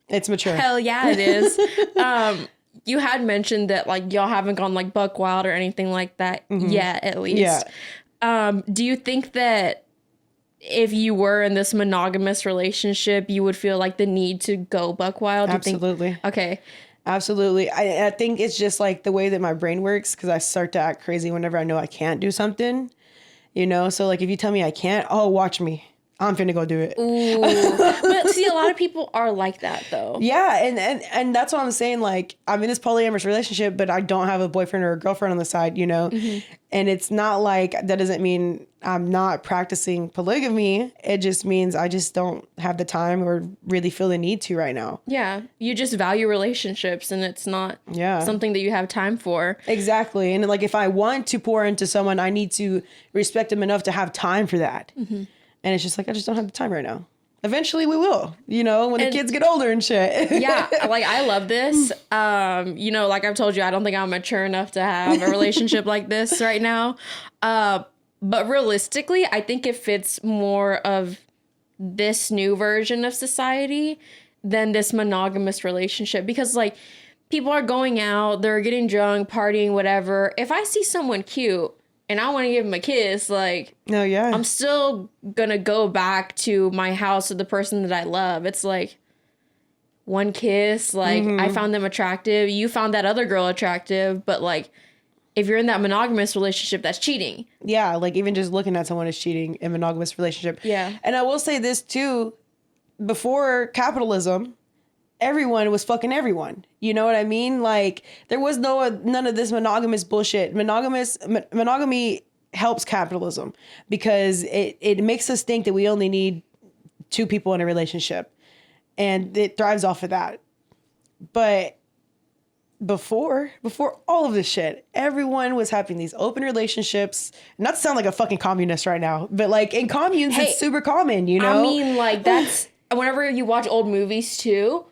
A: It's mature.
B: Hell yeah, it is. You had mentioned that like y'all haven't gone like buck wild or anything like that yet, at least. Yeah. Do you think that if you were in this monogamous relationship, you would feel like the need to go buck wild?
A: Absolutely.
B: Okay.
A: Absolutely. I think it's just like the way that my brain works, because I start to act crazy whenever I know I can't do something, you know? So like, if you tell me I can't, oh, watch me. I'm finna go do it.
B: Ooh. But see, a lot of people are like that though.
A: Yeah. And that's what I'm saying. Like, I'm in this polyamorous relationship, but I don't have a boyfriend or a girlfriend on the side, you know? And it's not like, that doesn't mean I'm not practicing polygamy. It just means I just don't have the time or really feel the need to right now.
B: Yeah. You just value relationships, and it's not something that you have time for.
A: Exactly. And like, if I want to pour into someone, I need to respect them enough to have time for that. And it's just like, I just don't have the time right now. Eventually we will, you know, when the kids get older and shit.
B: Yeah. Like, I love this. You know, like I've told you, I don't think I'm mature enough to have a relationship like this right now. But realistically, I think it fits more of this new version of society than this monogamous relationship. Because like, people are going out, they're getting drunk, partying, whatever. If I see someone cute and I want to give him a kiss, like,
A: no, yeah,
B: I'm still gonna go back to my house with the person that I love. It's like one kiss, like, I found them attractive, you found that other girl attractive, but like, if you're in that monogamous relationship, that's cheating.
A: Yeah, like even just looking at someone is cheating in a monogamous relationship.
B: Yeah.
A: And I will say this too, before capitalism, everyone was fucking everyone. You know what I mean? Like, there was none of this monogamous bullshit. Monogamy helps capitalism, because it makes us think that we only need two people in a relationship, and it thrives off of that. But before all of this shit, everyone was having these open relationships. Not to sound like a fucking communist right now, but like in communes, it's super common, you know?
B: I mean, like, that's whenever you watch old movies too,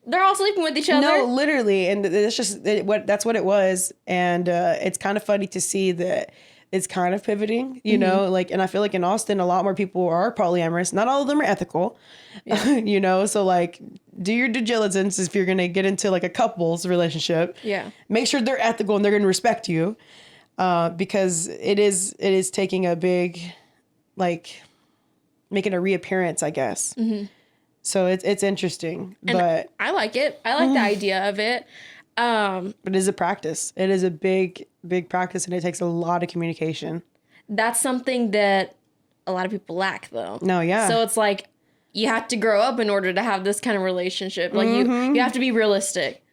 B: they're all sleeping with each other.
A: No, literally. And it's just that's what it was. And it's kind of funny to see that it's kind of pivoting, you know, like, and I feel like in Austin, a lot more people are polyamorous. Not all of them are ethical, you know? So like, do your due diligence if you're going to get into like a couples relationship.
B: Yeah.
A: Make sure they're ethical and they're going to respect you, because it is taking a big, like, making a reappearance, I guess. So it's interesting,
B: And
A: but
B: I like it. I like the idea of it.
A: But it is a practice. It is a big practice, and it takes a lot of communication.
B: That's something that a lot of people lack, though.
A: No, yeah.
B: So it's like, you have to grow up in order to have this kind of relationship. Like, you have to be realistic.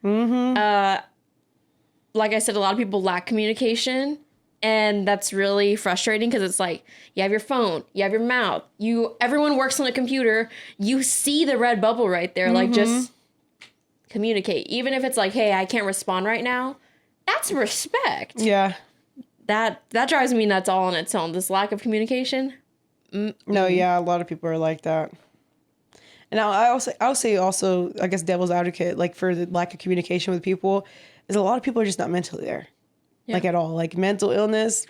B: like I said, a lot of people lack communication. And that's really frustrating because it's like, you have your phone, you have your mouth, everyone works on a computer. You see the red bubble right there. Like, just communicate. Even if it's like, hey, I can't respond right now. That's respect.
A: Yeah.
B: That drives me nuts all on its own. This lack of communication.
A: No, yeah, a lot of people are like that. And I'll say also, I guess devil's advocate, like for the lack of communication with people, is a lot of people are just not mentally there. Yeah. Like at all. Like mental illness,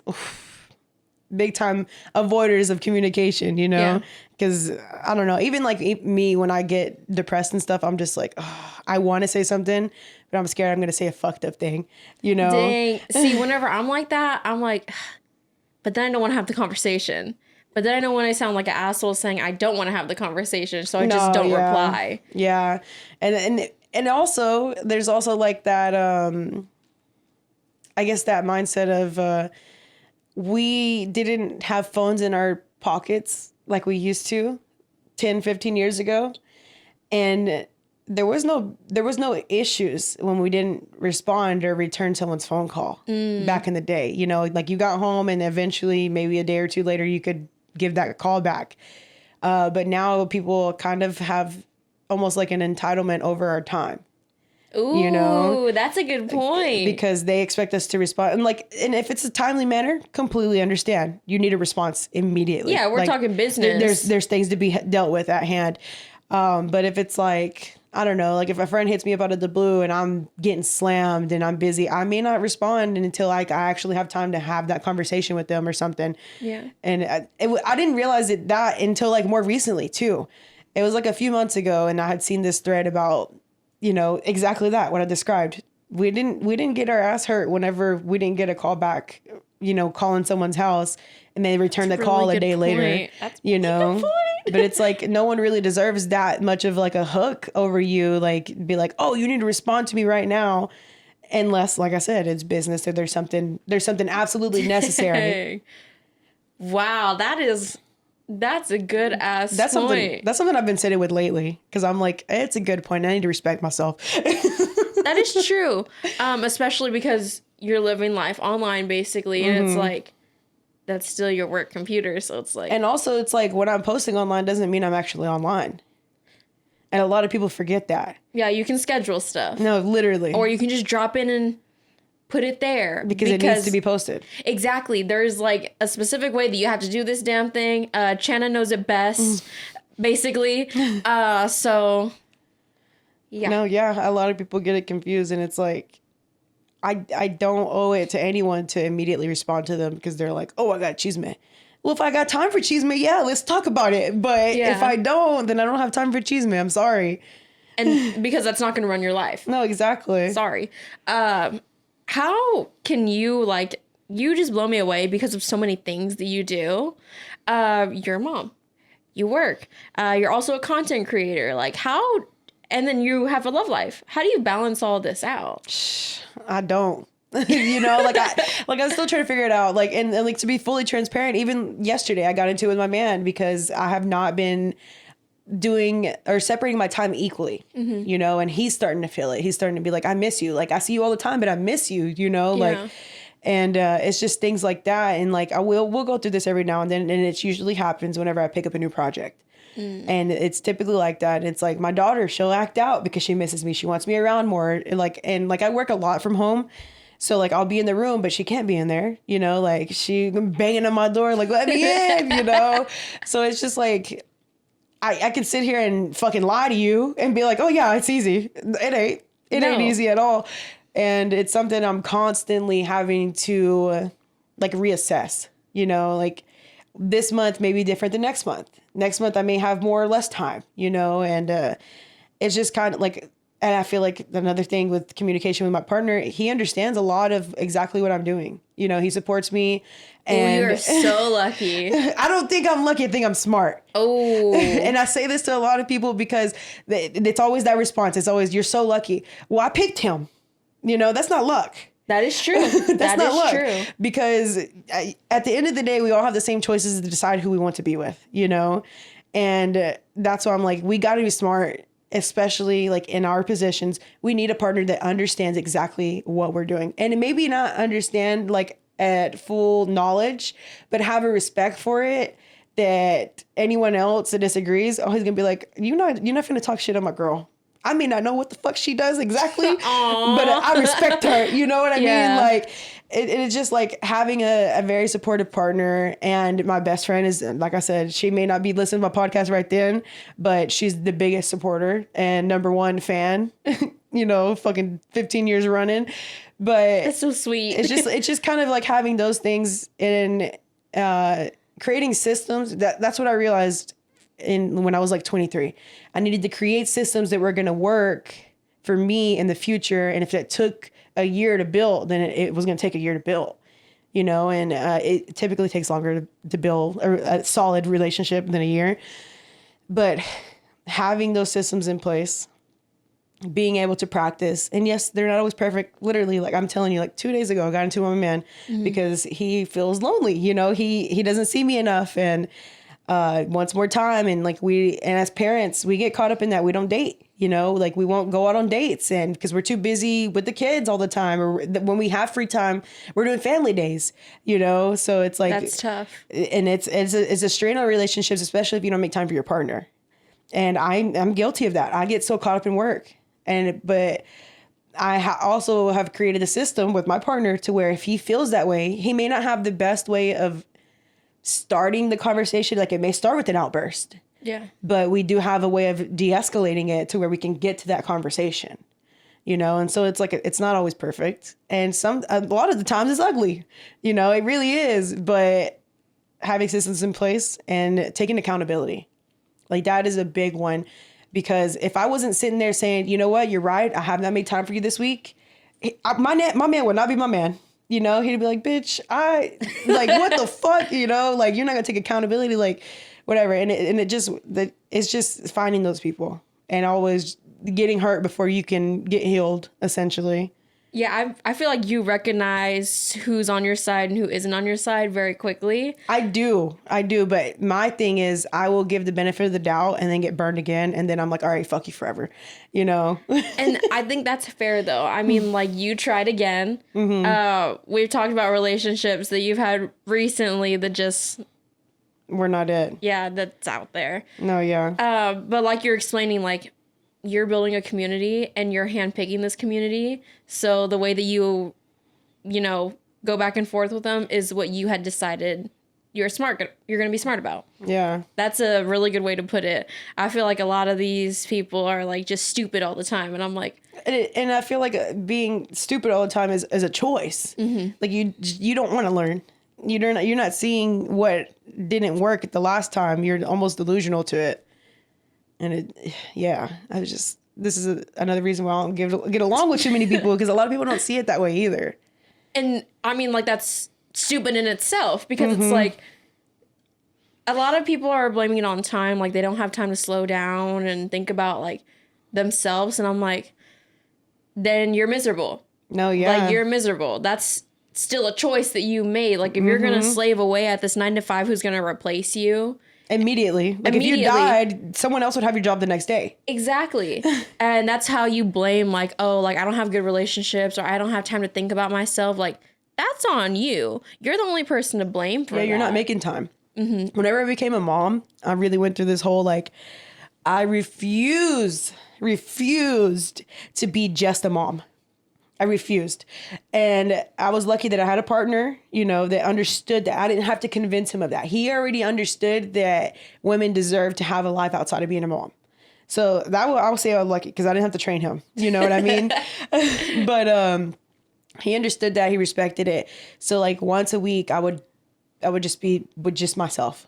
A: big time avoiders of communication, you know? Because I don't know, even like me, when I get depressed and stuff, I'm just like, I want to say something, but I'm scared I'm going to say a fucked up thing, you know?
B: Dang. See, whenever I'm like that, I'm like, but then I don't want to have the conversation. But then I know when I sound like an asshole saying I don't want to have the conversation, so I just don't reply. Yeah.
A: And also, there's also like that, I guess that mindset of we didn't have phones in our pockets like we used to 10, 15 years ago. And there was no issues when we didn't respond or return someone's phone call back in the day. You know, like you got home and eventually maybe a day or two later you could give that call back. But now people kind of have almost like an entitlement over our time.
B: Ooh, you know, that's a good point.
A: Because they expect us to respond. And if it's a timely manner, completely understand. You need a response immediately.
B: Yeah, we're talking business.
A: There's things to be dealt with at hand. But if it's like, I don't know, like if a friend hits me up out of the blue and I'm getting slammed and I'm busy, I may not respond until like I actually have time to have that conversation with them or something.
B: Yeah.
A: And I didn't realize that until like more recently too. It was like a few months ago and I had seen this thread about, you know, exactly that, what I described. We didn't get our ass hurt whenever we didn't get a call back, you know, calling someone's house and they return the call a day later, you know. But it's like no one really deserves that much of like a hook over you, like be like, oh, you need to respond to me right now, unless, like I said, it's business or there's something absolutely necessary.
B: Wow, that's a good ass point.
A: That's something I've been sitting with lately because I'm like, it's a good point. I need to respect myself.
B: That is true, especially because you're living life online basically, and it's like. That's still your work computer, so it's like...
A: And also, it's like, when I'm posting online doesn't mean I'm actually online. And a lot of people forget that.
B: Yeah, you can schedule stuff.
A: No, literally.
B: Or you can just drop in and put it there.
A: Because it needs to be posted.
B: Exactly. There's, like, a specific way that you have to do this damn thing. Chana knows it best, basically. So, yeah.
A: No, yeah, a lot of people get it confused, and it's like... I don't owe it to anyone to immediately respond to them because they're like, oh, I got chisme. Well, if I got time for chisme, yeah, let's talk about it. But if I don't, then I don't have time for chisme. I'm sorry.
B: And because that's not going to run your life.
A: No, exactly.
B: Sorry. How can you, like, you just blow me away because of so many things that you do. You're a mom. You work. You're also a content creator. Like, how... And then you have a love life. How do you balance all this out?
A: I don't. You know, I'm still trying to figure it out. Like, and like to be fully transparent, even yesterday I got into it with my man because I have not been doing or separating my time equally, you know, and he's starting to feel it. He's starting to be like, I miss you. Like, I see you all the time, but I miss you, you know, like, and it's just things like that. And like, we'll go through this every now and then. And it usually happens whenever I pick up a new project. And it's typically like that. And it's like my daughter, she'll act out because she misses me. She wants me around more. And I work a lot from home. So like I'll be in the room, but she can't be in there, you know, like she banging on my door, like, let me in, you know? So it's just like, I can sit here and fucking lie to you and be like, oh yeah, it's easy. It ain't easy at all. And it's something I'm constantly having to like reassess, you know, like this month may be different than next month. Next month I may have more or less time, you know, and it's just kind of like, and I feel like another thing with communication with my partner, he understands a lot of exactly what I'm doing. You know, he supports me. And
B: you're so lucky.
A: I don't think I'm lucky. I think I'm smart.
B: Oh.
A: And I say this to a lot of people because it's always that response. It's always, you're so lucky. Well, I picked him. You know, that's not luck.
B: That is true.
A: That's not luck. True. Because at the end of the day, we all have the same choices to decide who we want to be with, you know? And that's why I'm like, we got to be smart especially like in our positions, we need a partner that understands exactly what we're doing. And maybe not understand like at full knowledge, but have a respect for it, that anyone else that disagrees, oh, he's gonna be like, you're not gonna talk shit on my girl. I may not know what the fuck she does exactly, but I respect her. You know what I mean? Like, it's just like having a very supportive partner. And my best friend is, like I said, she may not be listening to my podcast right then, but she's the biggest supporter and number one fan, you know, fucking 15 years running. But
B: that's so sweet.
A: It's just kind of like having those things in creating systems. That's what I realized when I was like 23. I needed to create systems that were going to work for me in the future. And if it took a year to build, then it was going to take a year to build, you know, and it typically takes longer to build a solid relationship than a year. But having those systems in place, being able to practice, and yes, they're not always perfect. Literally, like I'm telling you, like 2 days ago, I got into my man because he feels lonely. You know, he doesn't see me enough and wants more time. And like and as parents, we get caught up in that. We don't date, you know, like we won't go out on dates, and because we're too busy with the kids all the time, or when we have free time, we're doing family days, you know. So it's like
B: that's tough,
A: and it's a strain on relationships, especially if you don't make time for your partner. And I'm guilty of that. I get so caught up in work. But I also have created a system with my partner to where if he feels that way, he may not have the best way of starting the conversation. Like it may start with an outburst.
B: Yeah.
A: But we do have a way of de-escalating it to where we can get to that conversation, you know? And so it's like, it's not always perfect. And a lot of the times it's ugly, you know, it really is. But having systems in place and taking accountability, like that is a big one. Because if I wasn't sitting there saying, you know what, you're right, I have not made time for you this week, my man would not be my man. You know, he'd be like, bitch, what the fuck, you know, like you're not gonna take accountability, like whatever. And it's just finding those people and always getting hurt before you can get healed, essentially.
B: Yeah, I feel like you recognize who's on your side and who isn't on your side very quickly.
A: I do. But my thing is I will give the benefit of the doubt and then get burned again. And then I'm like, all right, fuck you forever, you know?
B: And I think that's fair, though. I mean, like, you tried again. Mm-hmm. We've talked about relationships that you've had recently that just...
A: We're not it.
B: Yeah, that's out there.
A: No, yeah.
B: But like you're explaining, like, you're building a community and you're handpicking this community. So the way that you know, go back and forth with them is what you had decided you're going to be smart about.
A: Yeah.
B: That's a really good way to put it. I feel like a lot of these people are like just stupid all the time. And I'm like...
A: And I feel like being stupid all the time is a choice. Mm-hmm. Like you don't want to learn. You're not seeing what didn't work at the last time. You're almost delusional to it. And this is another reason why I don't get along with too many people, because a lot of people don't see it that way either.
B: And I mean, like, that's stupid in itself, because it's like a lot of people are blaming it on time. Like, they don't have time to slow down and think about like themselves. And I'm like, then you're miserable.
A: No, yeah.
B: Like, you're miserable. That's still a choice that you made. Like, if you're going to slave away at this 9 to 5, who's going to replace you?
A: Immediately. Like if you died, someone else would have your job the next day.
B: Exactly. And that's how you blame, like, oh, like I don't have good relationships, or I don't have time to think about myself. Like, that's on you. You're the only person to blame for that.
A: Yeah, you're not making time. Mm-hmm. Whenever I became a mom, I really went through this whole, like, I refused to be just a mom. I refused. And I was lucky that I had a partner, you know, that understood that. I didn't have to convince him of that. He already understood that women deserve to have a life outside of being a mom. So I would say I was lucky because I didn't have to train him. You know what I mean? But he understood that. He respected it. So like once a week, I would just be with just myself.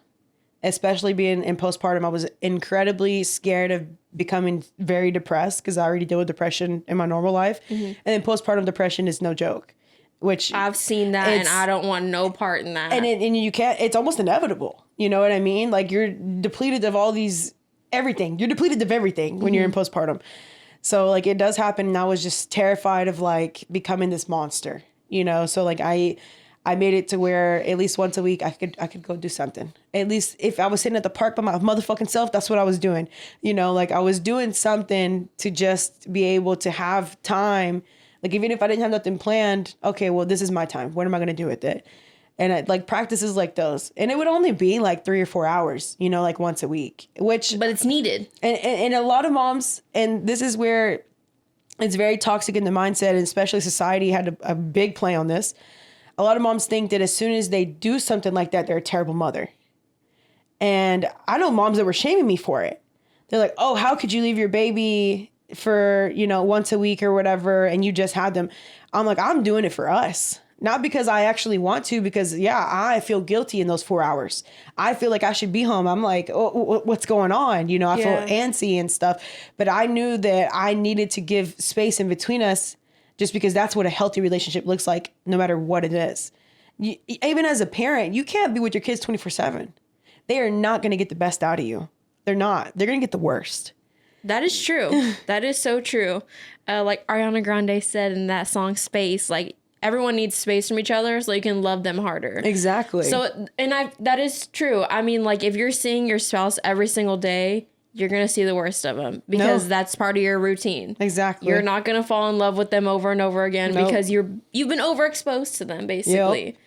A: Especially being in postpartum, I was incredibly scared of becoming very depressed because I already deal with depression in my normal life. Mm-hmm. And then postpartum depression is no joke, which
B: I've seen that and I don't want no part in that.
A: And you can't, it's almost inevitable. You know what I mean? Like you're depleted of everything. You're depleted of everything when you're in postpartum. So like it does happen. And I was just terrified of like becoming this monster, you know? So like I I made it to where at least once a week I could go do something. At least if I was sitting at the park by my motherfucking self, that's what I was doing. You know, like I was doing something to just be able to have time. Like even if I didn't have nothing planned, okay, well, this is my time. What am I going to do with it? And like practices like those. And it would only be like 3 or 4 hours, you know, like once a week, but
B: it's needed.
A: And a lot of moms, and this is where it's very toxic in the mindset, and especially society had a big play on this. A lot of moms think that as soon as they do something like that, they're a terrible mother. And I know moms that were shaming me for it. They're like, oh, how could you leave your baby for, you know, once a week or whatever, and you just had them? I'm like, I'm doing it for us. Not because I actually want to, because yeah, I feel guilty in those 4 hours. I feel like I should be home. I'm like, oh, what's going on? You know, I feel antsy and stuff. But I knew that I needed to give space in between us, just because that's what a healthy relationship looks like, no matter what it is. Even as a parent, you can't be with your kids 24/7. They are not going to get the best out of you. They're not. They're going to get the worst.
B: That is true. That is so true. Like Ariana Grande said in that song Space, like everyone needs space from each other so you can love them harder.
A: Exactly.
B: So, that is true. I mean, like if you're seeing your spouse every single day, you're going to see the worst of them because that's part of your routine.
A: Exactly.
B: You're not going to fall in love with them over and over again because you've been overexposed to them, basically.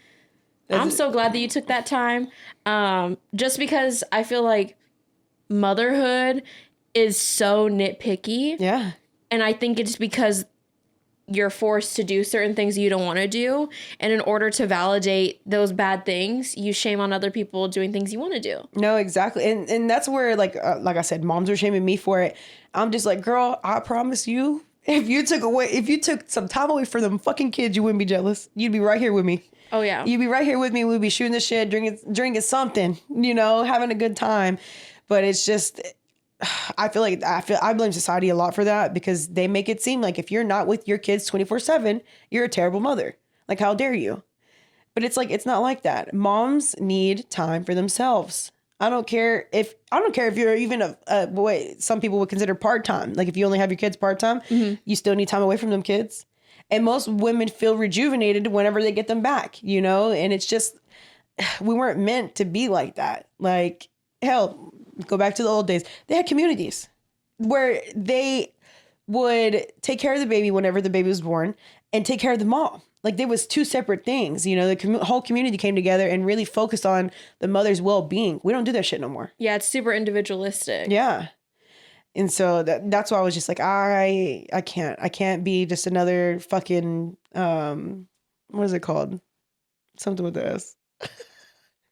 B: Yep. I'm so glad that you took that time. Just because I feel like motherhood is so nitpicky.
A: Yeah.
B: And I think it's because you're forced to do certain things you don't want to do. And in order to validate those bad things, you shame on other people doing things you want to do.
A: No, exactly. And that's where, like I said, moms are shaming me for it. I'm just like, girl, I promise you, if you took some time away from them fucking kids, you wouldn't be jealous. You'd be right here with me.
B: Oh, yeah.
A: You'd be right here with me. We'd be shooting the shit, drinking something, you know, having a good time. But it's just, I blame society a lot for that, because they make it seem like if you're not with your kids 24/7, you're a terrible mother. Like, how dare you? But it's like, it's not like that. Moms need time for themselves. I don't care if you're even some people would consider part-time. Like if you only have your kids part-time, you still need time away from them kids. And most women feel rejuvenated whenever they get them back, you know? And it's just, we weren't meant to be like that. Like, hell, go back to the old days. They had communities where they would take care of the baby whenever the baby was born and take care of the mom. Like, there was two separate things. You know, the whole community came together and really focused on the mother's well-being. We don't do that shit no more.
B: Yeah, it's super individualistic.
A: Yeah. And so that's why I was just like, I can't be just another fucking, what is it called? Something with the S.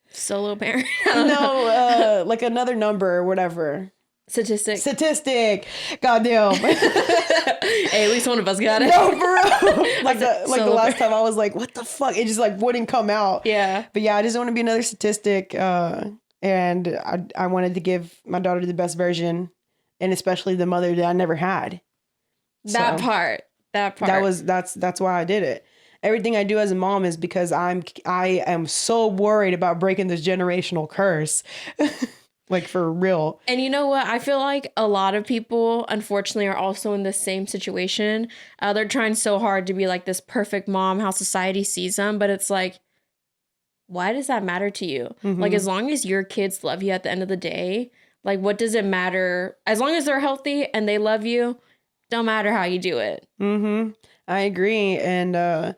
B: Solo parent.
A: No, like another number or whatever. Statistic. Goddamn.
B: Hey, at least one of us got it.
A: No, for real. like the last time I was like, what the fuck? It just like wouldn't come out.
B: Yeah.
A: But yeah, I just want to be another statistic. And I wanted to give my daughter the best version, and especially the mother that I never had.
B: That part.
A: That's why I did it. Everything I do as a mom is because I am so worried about breaking this generational curse. Like, for real.
B: And you know what? I feel like a lot of people, unfortunately, are also in the same situation. They're trying so hard to be like this perfect mom, how society sees them. But it's like, why does that matter to you? Mm-hmm. Like, as long as your kids love you at the end of the day, like, what does it matter? As long as they're healthy and they love you, don't matter how you do it.
A: Mm-hmm. I agree. And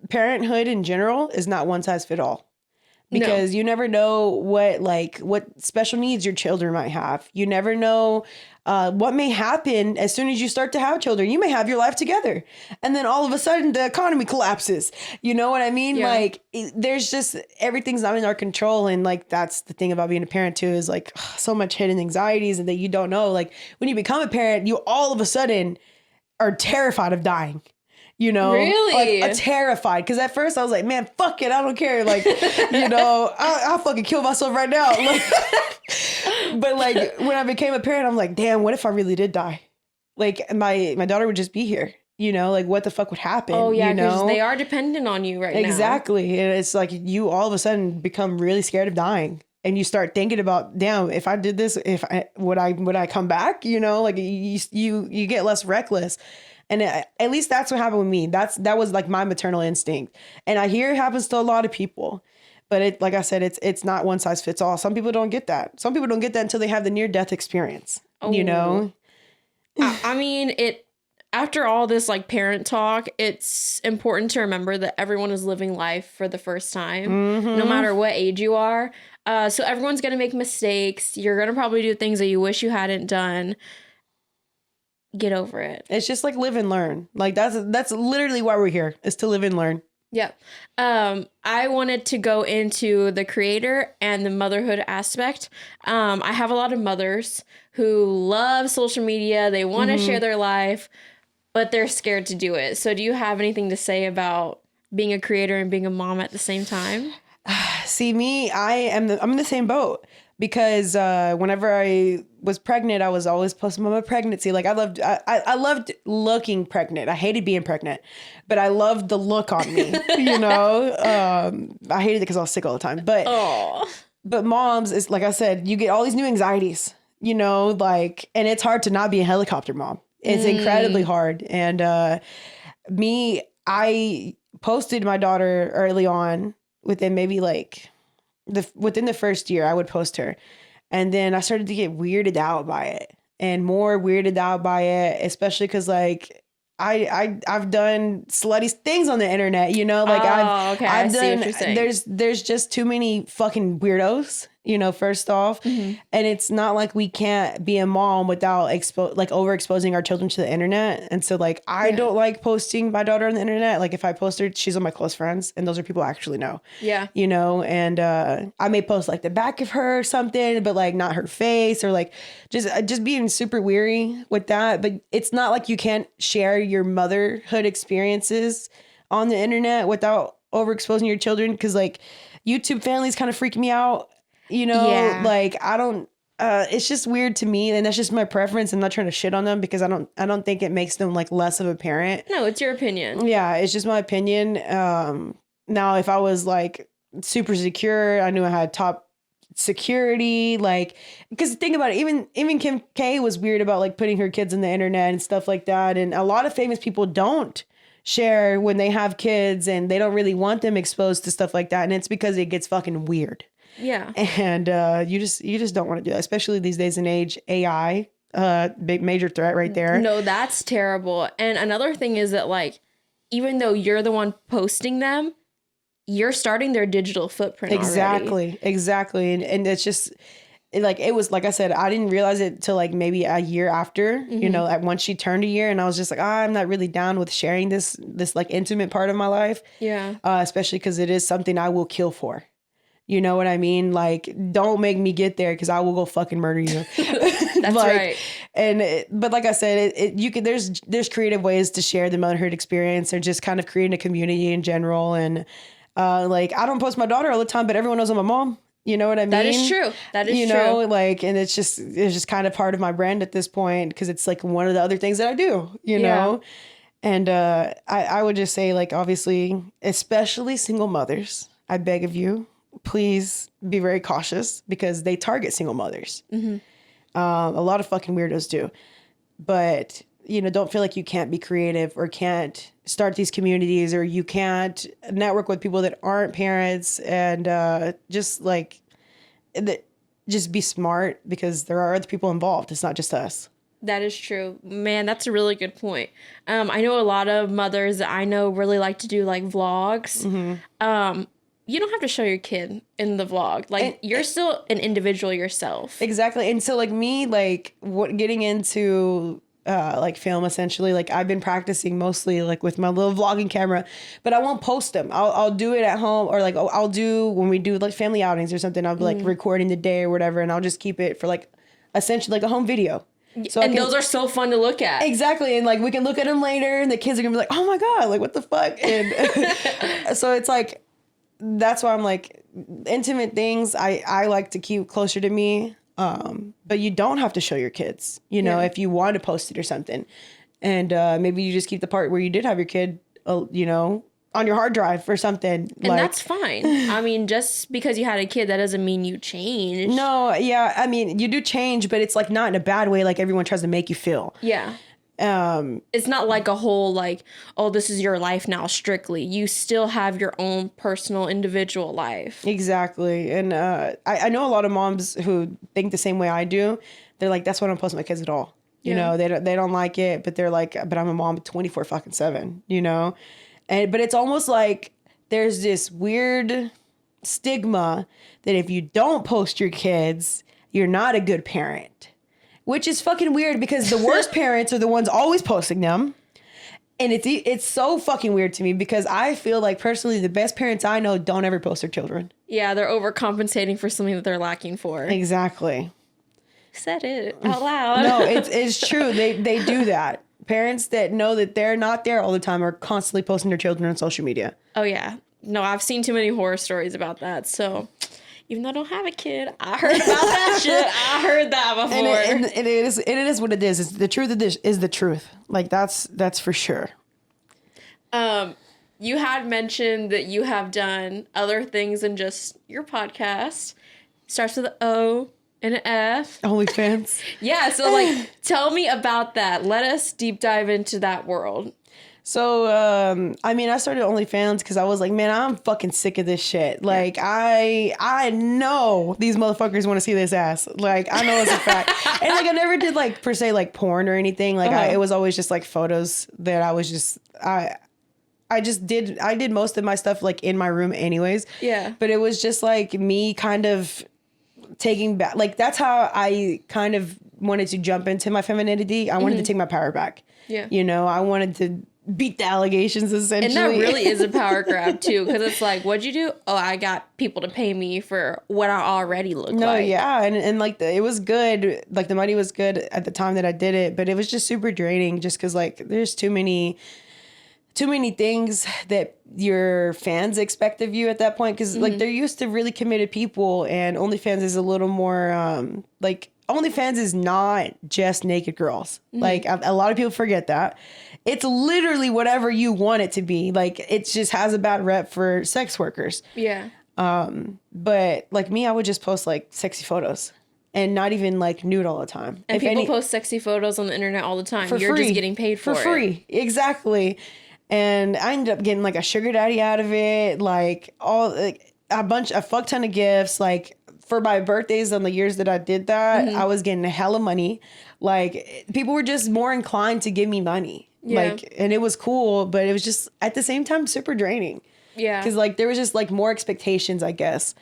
A: parenthood in general is not one size fit all. Because you never know what special needs your children might have. You never know what may happen as soon as you start to have children. You may have your life together, and then all of a sudden the economy collapses. You know what I mean? Yeah. Like, there's just, everything's not in our control. And like, that's the thing about being a parent too, is like so much hidden anxieties and that you don't know. Like, when you become a parent, you all of a sudden are terrified of dying. You know,
B: really?
A: Like, terrified. Because at first I was like, man, fuck it, I don't care. Like, you know, I'll fucking kill myself right now. Like, but like, when I became a parent, I'm like, damn, what if I really did die? Like, my daughter would just be here. You know, like, what the fuck would happen?
B: Oh yeah,
A: because
B: they are dependent on you right now.
A: Exactly. And it's like, you all of a sudden become really scared of dying. And you start thinking about, damn, if I did this, would I come back? You know, like, you get less reckless. And at least that's what happened with me. That was like my maternal instinct. And I hear it happens to a lot of people. But it, like I said, it's not one size fits all. Some people don't get that. Some people don't get that until they have the near death experience. You know?
B: I mean, after all this like parent talk, it's important to remember that everyone is living life for the first time, no matter what age you are. So everyone's going to make mistakes. You're going to probably do things that you wish you hadn't done. Get over it.
A: It's just like live and learn. Like that's literally why we're here, is to live and learn.
B: Yeah. I wanted to go into the creator and the motherhood aspect. I have a lot of mothers who love social media. They want to share their life, but they're scared to do it. So do you have anything to say about being a creator and being a mom at the same time?
A: See, me, I'm in the same boat. Because whenever I was pregnant, I was always posting about my pregnancy. Like I loved looking pregnant. I hated being pregnant, but I loved the look on me. You know, I hated it because I was sick all the time. But moms, is like I said, you get all these new anxieties. You know, like, and it's hard to not be a helicopter mom. It's incredibly hard. And I posted my daughter early on within maybe like. Within the first year, I would post her. And then I started to get weirded out by it and more weirded out by it, especially because like I've done slutty things on the internet, you know, like I've done, there's just too many fucking weirdos, you know, first off. And it's not like we can't be a mom without overexposing our children to the internet. And so like, I don't like posting my daughter on the internet. Like if I post her, she's on my close friends and those are people I actually know. Yeah. You know, and I may post like the back of her or something, but like not her face or like just being super weary with that. But it's not like you can't share your motherhood experiences on the internet without overexposing your children. Cause like YouTube families kind of freak me out. You know, like I don't, it's just weird to me and that's just my preference. I'm not trying to shit on them because I don't think it makes them like less of a parent.
B: No, it's your opinion.
A: Yeah. It's just my opinion. Now if I was like super secure, I knew I had top security, like, because think about it, even Kim K was weird about like putting her kids on the internet and stuff like that. And a lot of famous people don't share when they have kids and they don't really want them exposed to stuff like that. And it's because it gets fucking weird. Yeah. And you just don't want to do that, especially these days and age. AI, big major threat right there.
B: No, that's terrible. And another thing is that like, even though you're the one posting them, you're starting their digital footprint already.
A: Exactly. And it's just like, it was, like I said, I didn't realize it till like maybe a year after, you know, like once she turned a year and I was just like, I'm not really down with sharing this like intimate part of my life. Yeah. Especially because it is something I will kill for. You know what I mean? Like, don't make me get there because I will go fucking murder you.
B: That's right.
A: But like I said, there's creative ways to share the motherhood experience or just kind of creating a community in general. And like, I don't post my daughter all the time, but everyone knows I'm a mom. You know what I mean?
B: That is true. That is true.
A: You know, like, and it's just kind of part of my brand at this point because it's like one of the other things that I do. You know. And I would just say, like, obviously, especially single mothers, I beg of you, please be very cautious because they target single mothers. A lot of fucking weirdos do. But, you know, don't feel like you can't be creative or can't start these communities or you can't network with people that aren't parents and just be smart because there are other people involved. It's not just us.
B: That is true. Man, that's a really good point. I know a lot of mothers that I know really like to do like vlogs. You don't have to show your kid in the vlog. Like, you're still an individual yourself.
A: Exactly. And so, like, me, like, getting into, like, film, essentially, like, I've been practicing mostly, like, with my little vlogging camera. But I won't post them. I'll do it at home. Or, like, I'll do, when we do, like, family outings or something, I'll be, like, recording the day or whatever. And I'll just keep it for, like, essentially, like, a home video.
B: So those are so fun to look at.
A: Exactly. And, like, we can look at them later. And the kids are going to be like, oh, my God. Like, what the fuck? And so it's, like... That's why I'm like, intimate things I like to keep closer to me. But you don't have to show your kids, you know, if you want to post it or something. And maybe you just keep the part where you did have your kid, you know, on your hard drive or something.
B: And like, that's fine. I mean, just because you had a kid, that doesn't mean you change.
A: No, yeah. I mean, you do change, but it's like not in a bad way like everyone tries to make you feel. Yeah.
B: It's not like a whole like, oh, this is your life now strictly. You still have your own personal individual life.
A: Exactly. And I know a lot of moms who think the same way I do. They're like, that's why I don't post my kids at all. You know, they don't like it, but they're like, but I'm a mom 24/7, you know? But it's almost like there's this weird stigma that if you don't post your kids, you're not a good parent, which is fucking weird because the worst parents are the ones always posting them. And it's so fucking weird to me because I feel like personally the best parents I know don't ever post their children.
B: Yeah, they're overcompensating for something that they're lacking for.
A: Exactly.
B: Said it out loud.
A: No, it's true. They do that. Parents that know that they're not there all the time are constantly posting their children on social media.
B: Oh, yeah. No, I've seen too many horror stories about that. So even though I don't have a kid, I heard about that shit. I heard that before.
A: And it is what it is. It's the truth is the truth. Like that's for sure.
B: You had mentioned that you have done other things than just your podcast. Starts with an O and an F.
A: OnlyFans.
B: Yeah, so like tell me about that. Let us deep dive into that world.
A: So, I started OnlyFans because I was like, man, I'm fucking sick of this shit. Like, I know these motherfuckers want to see this ass. Like, I know it's a fact. And like, I never did like per se like porn or anything. Like, it was always just like photos that I was just I did most of my stuff like in my room anyways.
B: Yeah.
A: But it was just like me kind of taking back, like that's how I kind of wanted to jump into my femininity. I wanted to take my power back.
B: Yeah.
A: You know, I wanted to beat the allegations essentially.
B: And that really is a power grab too, because it's like, what'd you do? Oh, I got people to pay me for what I already look like.
A: No, yeah, and like it was good. Like the money was good at the time that I did it, but it was just super draining just because like there's too many things that your fans expect of you at that point because like they're used to really committed people, and OnlyFans is a little more like OnlyFans is not just naked girls. Like a lot of people forget that. It's literally whatever you want it to be. Like it just has a bad rep for sex workers.
B: Yeah.
A: But like me, I would just post like sexy photos and not even like nude all the time.
B: And people post sexy photos on the internet all the time. You're
A: free.
B: just getting paid for
A: free. Exactly. And I ended up getting like a sugar daddy out of it, like a fuck ton of gifts. Like for my birthdays on the years that I did that, I was getting a hell of money. Like people were just more inclined to give me money.
B: Yeah.
A: Like, and it was cool, but it was just at the same time super draining.
B: Yeah.
A: Because like there was just like more expectations, I guess.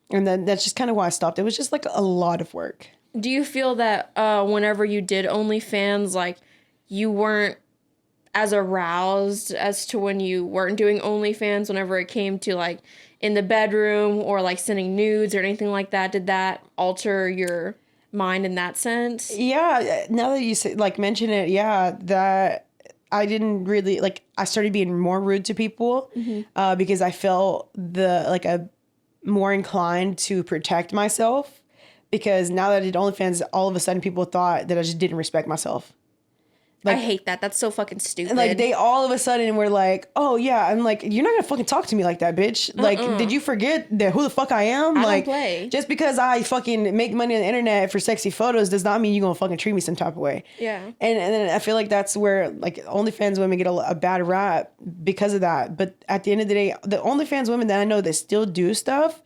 A: And then that's just kind of why I stopped. It was just like a lot of work.
B: Do you feel that whenever you did OnlyFans, like you weren't as aroused as to when you weren't doing OnlyFans whenever it came to like in the bedroom or like sending nudes or anything like that? Did that alter your mind in that sense?
A: Yeah. Now that you say, like mention it, yeah, that I didn't really like, I started being more rude to people because I felt a more inclined to protect myself because now that I did OnlyFans, all of a sudden people thought that I just didn't respect myself. Like,
B: I hate that. That's so fucking stupid.
A: Like they all of a sudden were like, "Oh yeah," I'm like, "You're not gonna fucking talk to me like that, bitch." Like, did you forget that who the fuck I am?
B: I
A: like,
B: don't play. Just
A: because I fucking make money on the internet for sexy photos does not mean you're gonna fucking treat me some type of way.
B: Yeah.
A: And then I feel like that's where like OnlyFans women get a bad rap because of that. But at the end of the day, the OnlyFans women that I know that still do stuff,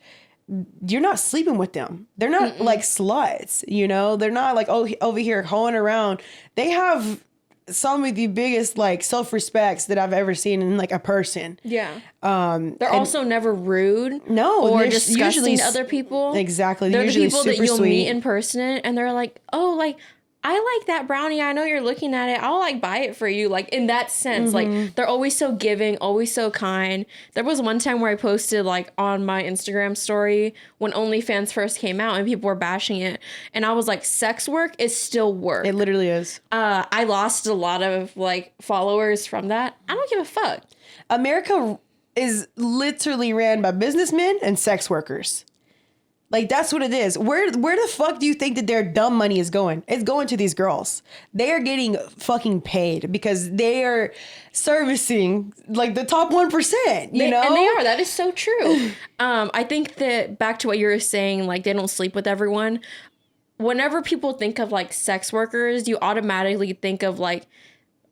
A: you're not sleeping with them. They're not like sluts, you know? They're not like, oh, over here hoeing around. They have some of the biggest like self-respects that I've ever seen in like a person.
B: Yeah. They're also never rude.
A: No.
B: Or disgusting to other people.
A: Exactly.
B: They're the people that you'll
A: sweet.
B: meet in person and they're like, oh, like, I like that brownie. I know you're looking at it. I'll like buy it for you. Like in that sense, like they're always so giving, always so kind. There was one time where I posted like on my Instagram story when OnlyFans first came out and people were bashing it. And I was like, sex work is still work.
A: It literally is.
B: I lost a lot of like followers from that. I don't give a fuck.
A: America is literally ran by businessmen and sex workers. Like, that's what it is. Where the fuck do you think that their dumb money is going? It's going to these girls. They are getting fucking paid because they are servicing, like, the top 1%, you know?
B: And they are. That is so true. I think that back to what you were saying, like, they don't sleep with everyone. Whenever people think of, like, sex workers, you automatically think of, like,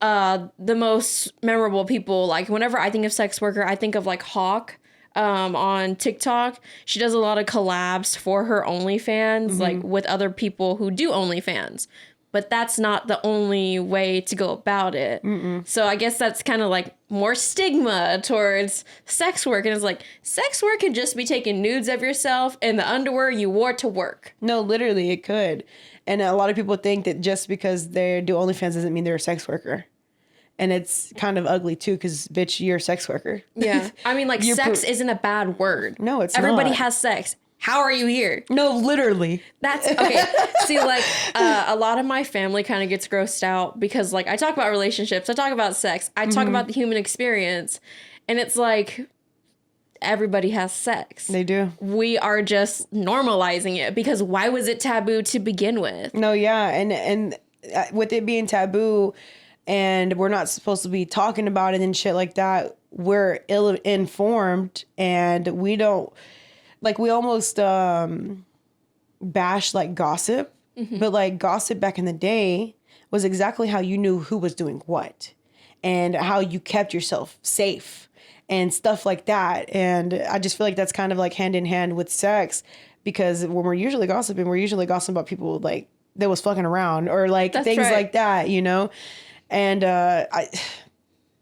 B: the most memorable people, like whenever I think of sex worker, I think of like Hawk on TikTok. She does a lot of collabs for her OnlyFans, like with other people who do OnlyFans. But that's not the only way to go about it. So I guess that's kind of like more stigma towards sex work. And it's like, sex work can just be taking nudes of yourself in the underwear you wore to work.
A: No, literally, it could. And a lot of people think that just because they do OnlyFans doesn't mean they're a sex worker. And it's kind of ugly, too, because, bitch, you're a sex worker.
B: Yeah. I mean, like, sex isn't a bad word.
A: No, it's
B: Everybody
A: not.
B: has sex. How are you here?
A: No, literally.
B: That's okay. See, like a lot of my family kind of gets grossed out because like I talk about relationships, I talk about sex, I talk about the human experience, and it's like everybody has sex.
A: They do.
B: We are just normalizing it because why was it taboo to begin with?
A: No, yeah. And with it being taboo and we're not supposed to be talking about it and shit like that, we're ill-informed and we don't... Like, we almost bash, like, gossip. But, like, gossip back in the day was exactly how you knew who was doing what. And how you kept yourself safe. And stuff like that. And I just feel like that's kind of, like, hand in hand with sex. Because when we're usually gossiping about people, like, that was fucking around. Or, like,
B: that's
A: things
B: right.
A: like that, you know? And I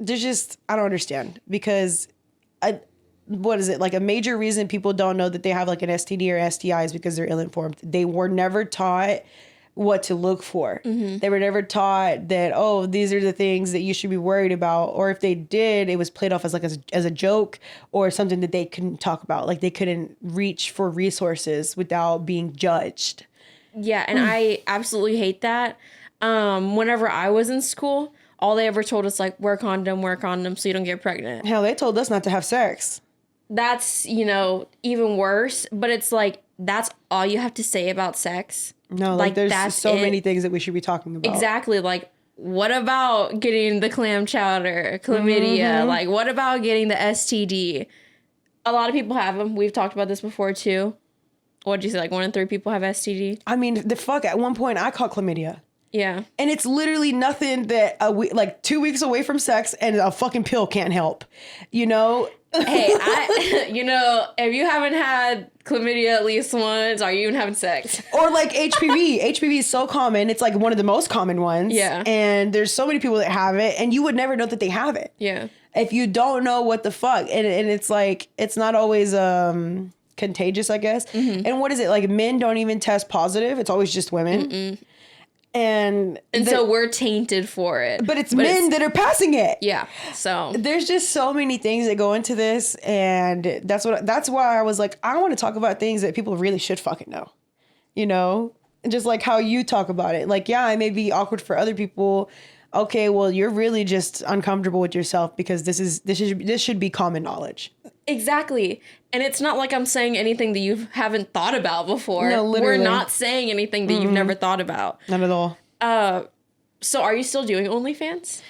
A: don't understand. Because... what is it? Like a major reason people don't know that they have like an STD or STI is because they're ill-informed. They were never taught what to look for. They were never taught that, oh, these are the things that you should be worried about. Or if they did, it was played off as like as a joke or something that they couldn't talk about. Like they couldn't reach for resources without being judged.
B: Yeah, and I absolutely hate that. Whenever I was in school, all they ever told us like wear condom so you don't get pregnant.
A: Hell, they told us not to have sex.
B: That's, you know, even worse. But it's like, that's all you have to say about sex.
A: No, like there's so many things that we should be talking about.
B: Exactly. Like, what about getting the clam chowder, chlamydia? Like, what about getting the STD? A lot of people have them. We've talked about this before, too. What'd you say? Like, 1 in 3 people have STD?
A: I mean, at one point, I caught chlamydia.
B: Yeah.
A: And it's literally nothing that like 2 weeks away from sex and a fucking pill can't help, you know?
B: Hey, you know, if you haven't had chlamydia at least once, are you even having sex?
A: Or like HPV. HPV is so common. It's like one of the most common ones.
B: Yeah.
A: And there's so many people that have it and you would never know that they have it.
B: Yeah.
A: If you don't know what the fuck. And it's like, it's not always contagious, I guess. And what is it? Like men don't even test positive. It's always just women. And
B: so we're tainted for it.
A: But it's men that are passing it.
B: Yeah. So
A: there's just so many things that go into this, and that's why I was like, I want to talk about things that people really should fucking know. You know? And just like how you talk about it. Like, yeah, it may be awkward for other people. Okay, well, you're really just uncomfortable with yourself because this should be common knowledge.
B: Exactly. And it's not like I'm saying anything that you haven't thought about before.
A: No, literally.
B: We're not saying anything that you've never thought about.
A: Not at all.
B: So are you still doing OnlyFans?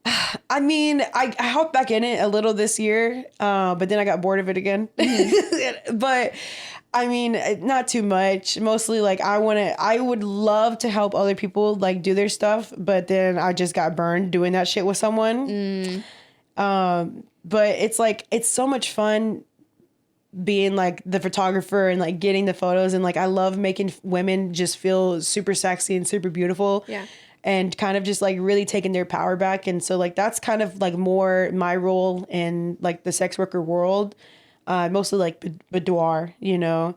A: I mean, I hopped back in it a little this year, but then I got bored of it again. But I mean, not too much. Mostly like I would love to help other people like do their stuff, but then I just got burned doing that shit with someone. But it's like, it's so much fun being like the photographer and like getting the photos. And like, I love making women just feel super sexy and super beautiful.
B: Yeah.
A: And kind of just like really taking their power back. And so like, that's kind of like more my role in like the sex worker world. Mostly like boudoir, you know.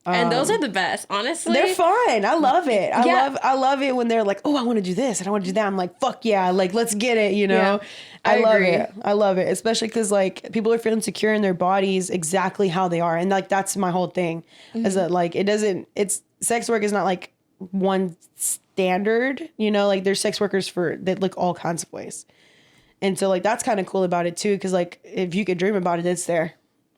B: And those are the best, honestly.
A: They're fun. I love it.
B: Yeah.
A: I love it when they're like, oh, I want to do this and I want to do that. I'm like, fuck yeah, like let's get it, you know.
B: Yeah,
A: I love
B: agree.
A: it. I love it, especially because like people are feeling secure in their bodies exactly how they are, and like that's my whole thing. Is that like it's sex work is not like one standard, you know. Like there's sex workers that look all kinds of ways, and so like that's kind of cool about it too, because like if you could dream about it, it's there.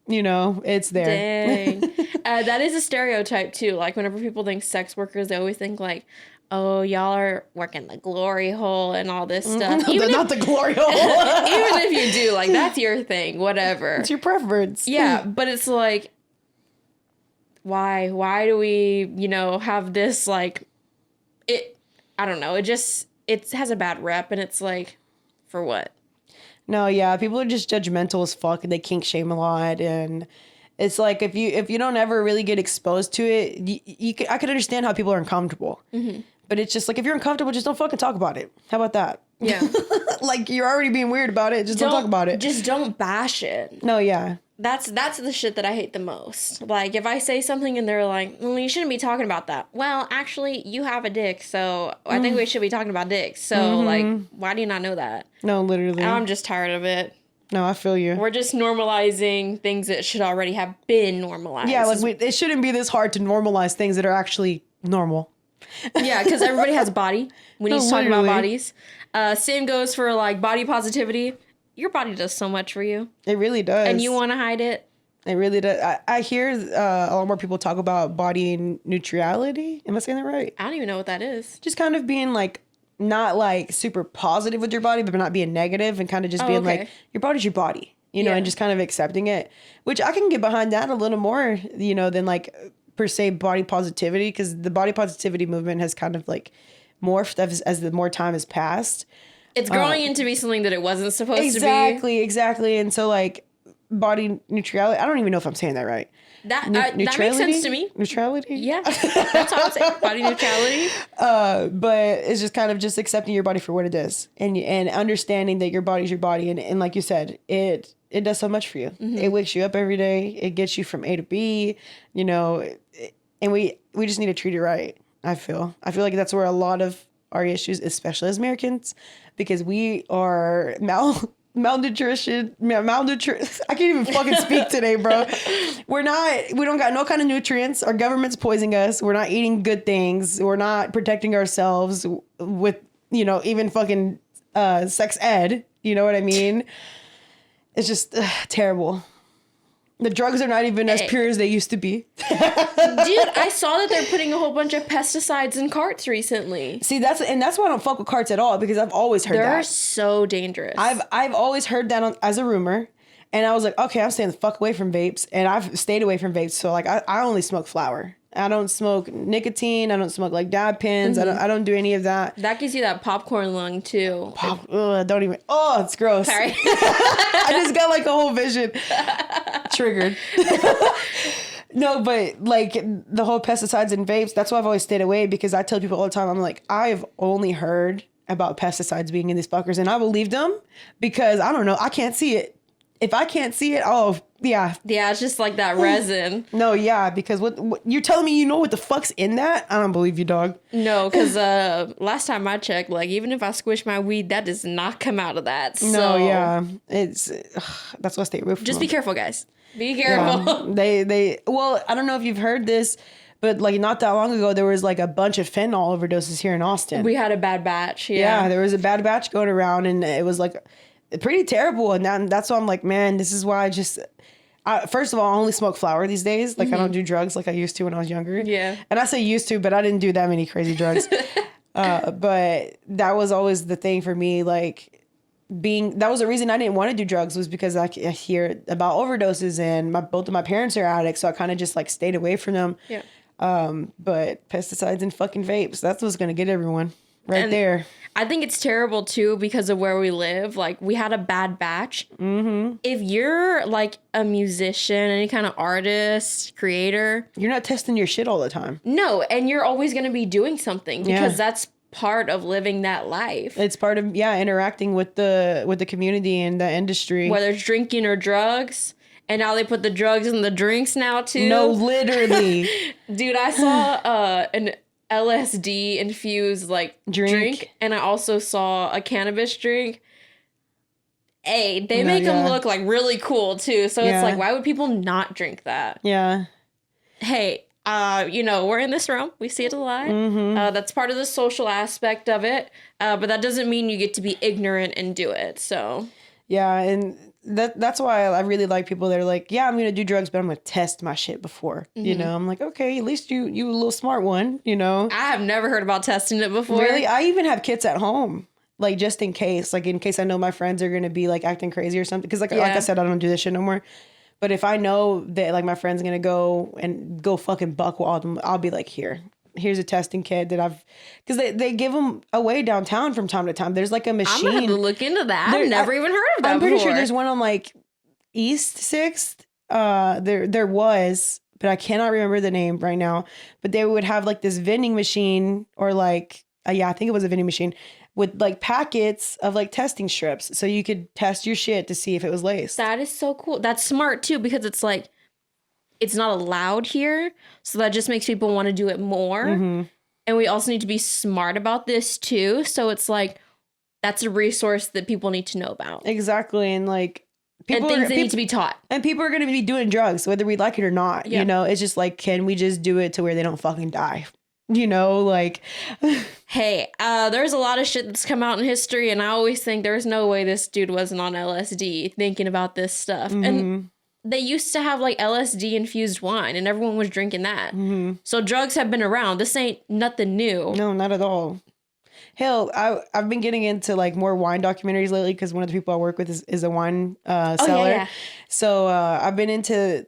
A: You know, it's there.
B: Dang. That is a stereotype too. Like whenever people think sex workers, they always think like, oh, y'all are working the glory hole and all this stuff.
A: Not the glory hole.
B: Even if you do, like that's your thing, whatever.
A: It's your preference.
B: Yeah, but it's like, why do we, you know, have this like, I don't know. It it has a bad rep, and it's like, for what?
A: No, yeah, people are just judgmental as fuck, and they kink shame a lot, and it's like if you don't ever really get exposed to it, I could understand how people are uncomfortable. But it's just like, if you're uncomfortable, just don't fucking talk about it. How about that?
B: Yeah.
A: Like, you're already being weird about it. Just don't talk about it.
B: Just don't bash it.
A: No, yeah.
B: That's the shit that I hate the most. Like, if I say something and they're like, well, you shouldn't be talking about that. Well, actually, you have a dick, so I think we should be talking about dicks. So, like, why do you not know that?
A: No, literally.
B: I'm just tired of it.
A: No, I feel you.
B: We're just normalizing things that should already have been normalized.
A: Yeah, like, it shouldn't be this hard to normalize things that are actually normal.
B: Yeah, because everybody has a body. We need to talk about
A: literally.
B: bodies. Same goes for, like, body positivity. Your body does so much for you.
A: It really does.
B: And you want to hide it?
A: It really does. I hear a lot more people talk about body neutrality. Am I saying that right?
B: I don't even know what that is.
A: Just kind of being like, not like super positive with your body, but not being negative, and kind of just being
B: okay.
A: like, your body's your body, you know,
B: Yeah.
A: and just kind of accepting it, which I can get behind that a little more, you know, than like per se body positivity, because the body positivity movement has kind of like morphed as the more time has passed.
B: It's growing into be something that it wasn't supposed to be.
A: Exactly. And so like body neutrality, I don't even know if I'm saying that right.
B: That makes sense to me.
A: Neutrality?
B: Yeah, that's all I'd say. Body neutrality.
A: But it's just kind of just accepting your body for what it is, and understanding that your body's your body, and like you said, it does so much for you. It wakes you up every day. It gets you from A to B, you know, and we just need to treat it right. I feel like that's where a lot of our issues, especially as Americans, because we are malnutrition. I can't even fucking speak today, bro. We don't got no kind of nutrients. Our government's poisoning us. We're not eating good things. We're not protecting ourselves with, you know, even fucking sex ed. You know what I mean? It's just terrible. The drugs are not even as pure as they used to be.
B: Dude, I saw that they're putting a whole bunch of pesticides in carts recently.
A: See, that's why I don't fuck with carts at all, because I've always heard that.
B: They're so dangerous.
A: I've always heard that as a rumor, and I was like, okay, I'm staying the fuck away from vapes, and I've stayed away from vapes. So like, I only smoke flower. I don't smoke nicotine. I don't smoke like dab pens. I don't do any of that.
B: That gives you that popcorn lung too.
A: Don't even. Oh, it's gross.
B: Sorry.
A: I just got like a whole vision. Triggered. No, but like the whole pesticides and vapes, that's why I've always stayed away, because I tell people all the time, I'm like, I've only heard about pesticides being in these fuckers, and I believe them because I don't know, I can't see it. If I can't see it, oh yeah.
B: Yeah, it's just like that resin.
A: No, yeah, because what you're telling me, you know what the fuck's in that? I don't believe you, dog.
B: No, because last time I checked, like, even if I squish my weed, that does not come out of that. So
A: No, yeah, it's that's why I stay away from
B: just
A: them.
B: be careful, guys. Be careful.
A: Yeah. Well, I don't know if you've heard this, but like not that long ago, there was like a bunch of fentanyl overdoses here in Austin.
B: We had a bad batch.
A: Yeah, there was a bad batch going around, and it was like pretty terrible. And that's why I'm like, man, this is why first of all, I only smoke flower these days. Like I don't do drugs like I used to when I was younger.
B: Yeah.
A: And I say used to, but I didn't do that many crazy drugs. But that was always the thing for me. Like that was the reason I didn't want to do drugs, was because I hear about overdoses, and both of my parents are addicts. So I kind of just like stayed away from them.
B: Yeah.
A: But pesticides and fucking vapes, that's what's going to get everyone right there.
B: I think it's terrible too because of where we live. Like, we had a bad batch. Mm-hmm. If you're like a musician, any kind of artist, creator,
A: You're not testing your shit all the time.
B: no, and you're always going to be doing something because that's part of living that life.
A: It's part of interacting with the community and the industry.
B: Whether it's drinking or drugs. And now they put the drugs in the drinks now too.
A: No, literally.
B: Dude, I saw an LSD infused like drink, and I also saw a cannabis drink. Hey, they make them look like really cool too. So it's like, why would people not drink that?
A: Yeah.
B: Hey, we're in this realm. We see it a lot. Mm-hmm. That's part of the social aspect of it. But that doesn't mean you get to be ignorant and do it. So
A: yeah, and that's why I really like people that are like, yeah, I'm gonna do drugs, but I'm gonna test my shit before. Mm-hmm. You know, I'm like, okay, at least you a little smart one. You know,
B: I have never heard about testing it before.
A: Really, I even have kits at home, like just in case I know my friends are gonna be like acting crazy or something. Because like I said, I don't do this shit no more. But if I know that like my friend's gonna go fucking buck wild, I'll be like, here's here's a testing kit that I've, because they give them away downtown from time to time. There's like a machine.
B: I'm gonna have to look into that. I've never even heard of that.
A: I'm pretty
B: before.
A: sure there's one on like East 6th. There was, but I cannot remember the name right now. But they would have like this vending machine, or like I think it was a vending machine with like packets of like testing strips, so you could test your shit to see if it was laced.
B: That is so cool. That's smart too, because it's like, it's not allowed here, so that just makes people want to do it more.
A: Mm-hmm.
B: And we also need to be smart about this too. So it's like, that's a resource that people need to know about.
A: Exactly, and like
B: and things that need to be taught.
A: And people are going to be doing drugs whether we like it or not.
B: Yeah.
A: You know, it's just like, can we just do it to where they don't fucking die? You know, like.
B: Hey, there's a lot of shit that's come out in history, and I always think there's no way this dude wasn't on LSD thinking about this stuff.
A: Mm-hmm.
B: And they used to have like LSD infused wine, and everyone was drinking that.
A: Mm-hmm.
B: So drugs have been around. This ain't nothing new.
A: No, not at all. Hell, I've been getting into like more wine documentaries lately, because one of the people I work with is a wine seller.
B: Yeah.
A: So I've been into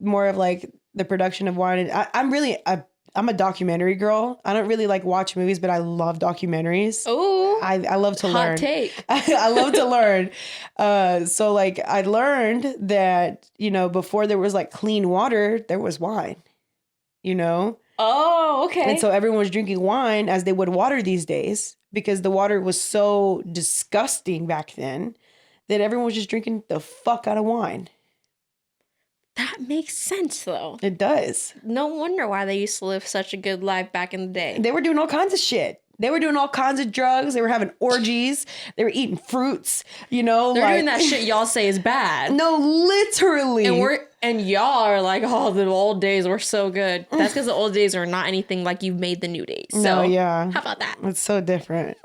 A: more of like the production of wine. And I'm a documentary girl. I don't really like watch movies, but I love documentaries.
B: Oh,
A: I love to learn.
B: hot take.
A: I love to learn. So like I learned that, you know, before there was like clean water, there was wine, you know?
B: Oh, okay.
A: And so everyone was drinking wine as they would water these days, because the water was so disgusting back then that everyone was just drinking the fuck out of wine.
B: That makes sense, though.
A: It does.
B: No wonder why they used to live such a good life back in the day.
A: They were doing all kinds of shit. They were doing all kinds of drugs. They were having orgies. They were eating fruits, you know.
B: They're
A: like,
B: doing that shit y'all say is bad.
A: No, literally.
B: And y'all are like, oh, the old days were so good. That's because the old days are not anything like you've made the new days. So,
A: no, yeah.
B: How about that?
A: It's so different.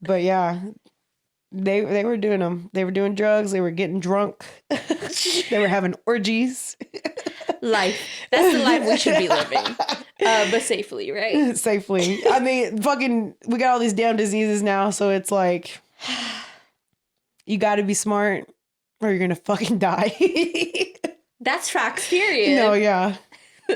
A: But yeah, they were doing them. They were doing drugs. They were getting drunk. They were having orgies.
B: Life. That's the life we should be living. But safely, right?
A: Safely. I mean, fucking, we got all these damn diseases now. So it's like, you got to be smart or you're going to fucking die.
B: That's facts, period.
A: No, yeah.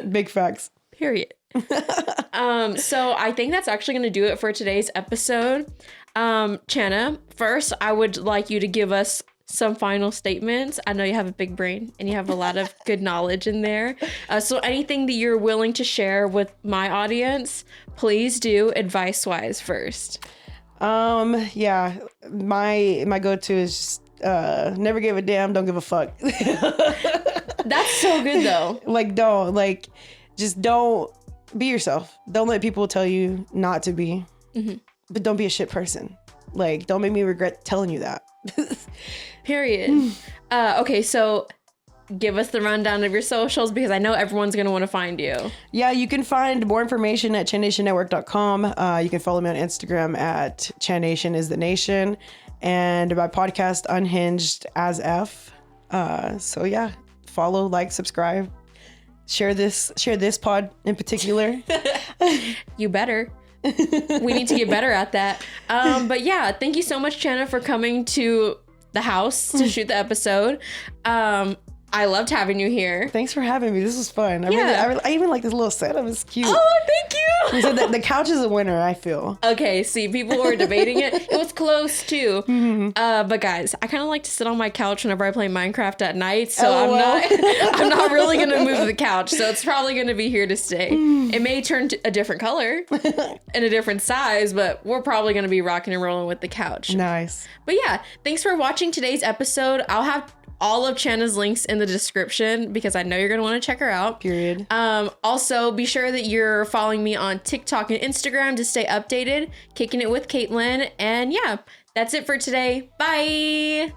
A: Big facts.
B: Period. So I think that's actually going to do it for today's episode. Chana, first, I would like you to give us some final statements. I know you have a big brain and you have a lot of good knowledge in there. So anything that you're willing to share with my audience, please do, advice-wise first.
A: Yeah, my go-to is just, never give a damn, don't give a fuck.
B: That's so good though.
A: Just don't be yourself. Don't let people tell you not to be, but don't be a shit person. Like, don't make me regret telling you that.
B: Period. Okay, so give us the rundown of your socials, because I know everyone's going to want to find you.
A: Yeah, you can find more information at chanationnetwork.com. You can follow me on Instagram at Chanation is the nation, and my podcast UnHINGEDASF. So yeah, follow, like, subscribe, share this pod in particular.
B: You better. We need to get better at that. But yeah, thank you so much, Chana, for coming to the house to shoot the episode. I loved having you here.
A: Thanks for having me. This was fun. I even like this little setup. It's cute.
B: Oh, thank you.
A: So the couch is a winner, I feel.
B: Okay, see, people were debating it. It was close too. But guys, I kind of like to sit on my couch whenever I play Minecraft at night. So I'm not really going to move the couch. So it's probably going to be here to stay. It may turn to a different color and a different size, but we're probably going to be rocking and rolling with the couch.
A: Nice.
B: But yeah, thanks for watching today's episode. I'll have all of Chana's links in the description, because I know you're going to want to check her out.
A: Period.
B: Also, be sure that you're following me on TikTok and Instagram to stay updated. Kicking it with Katelyn. And yeah, that's it for today. Bye.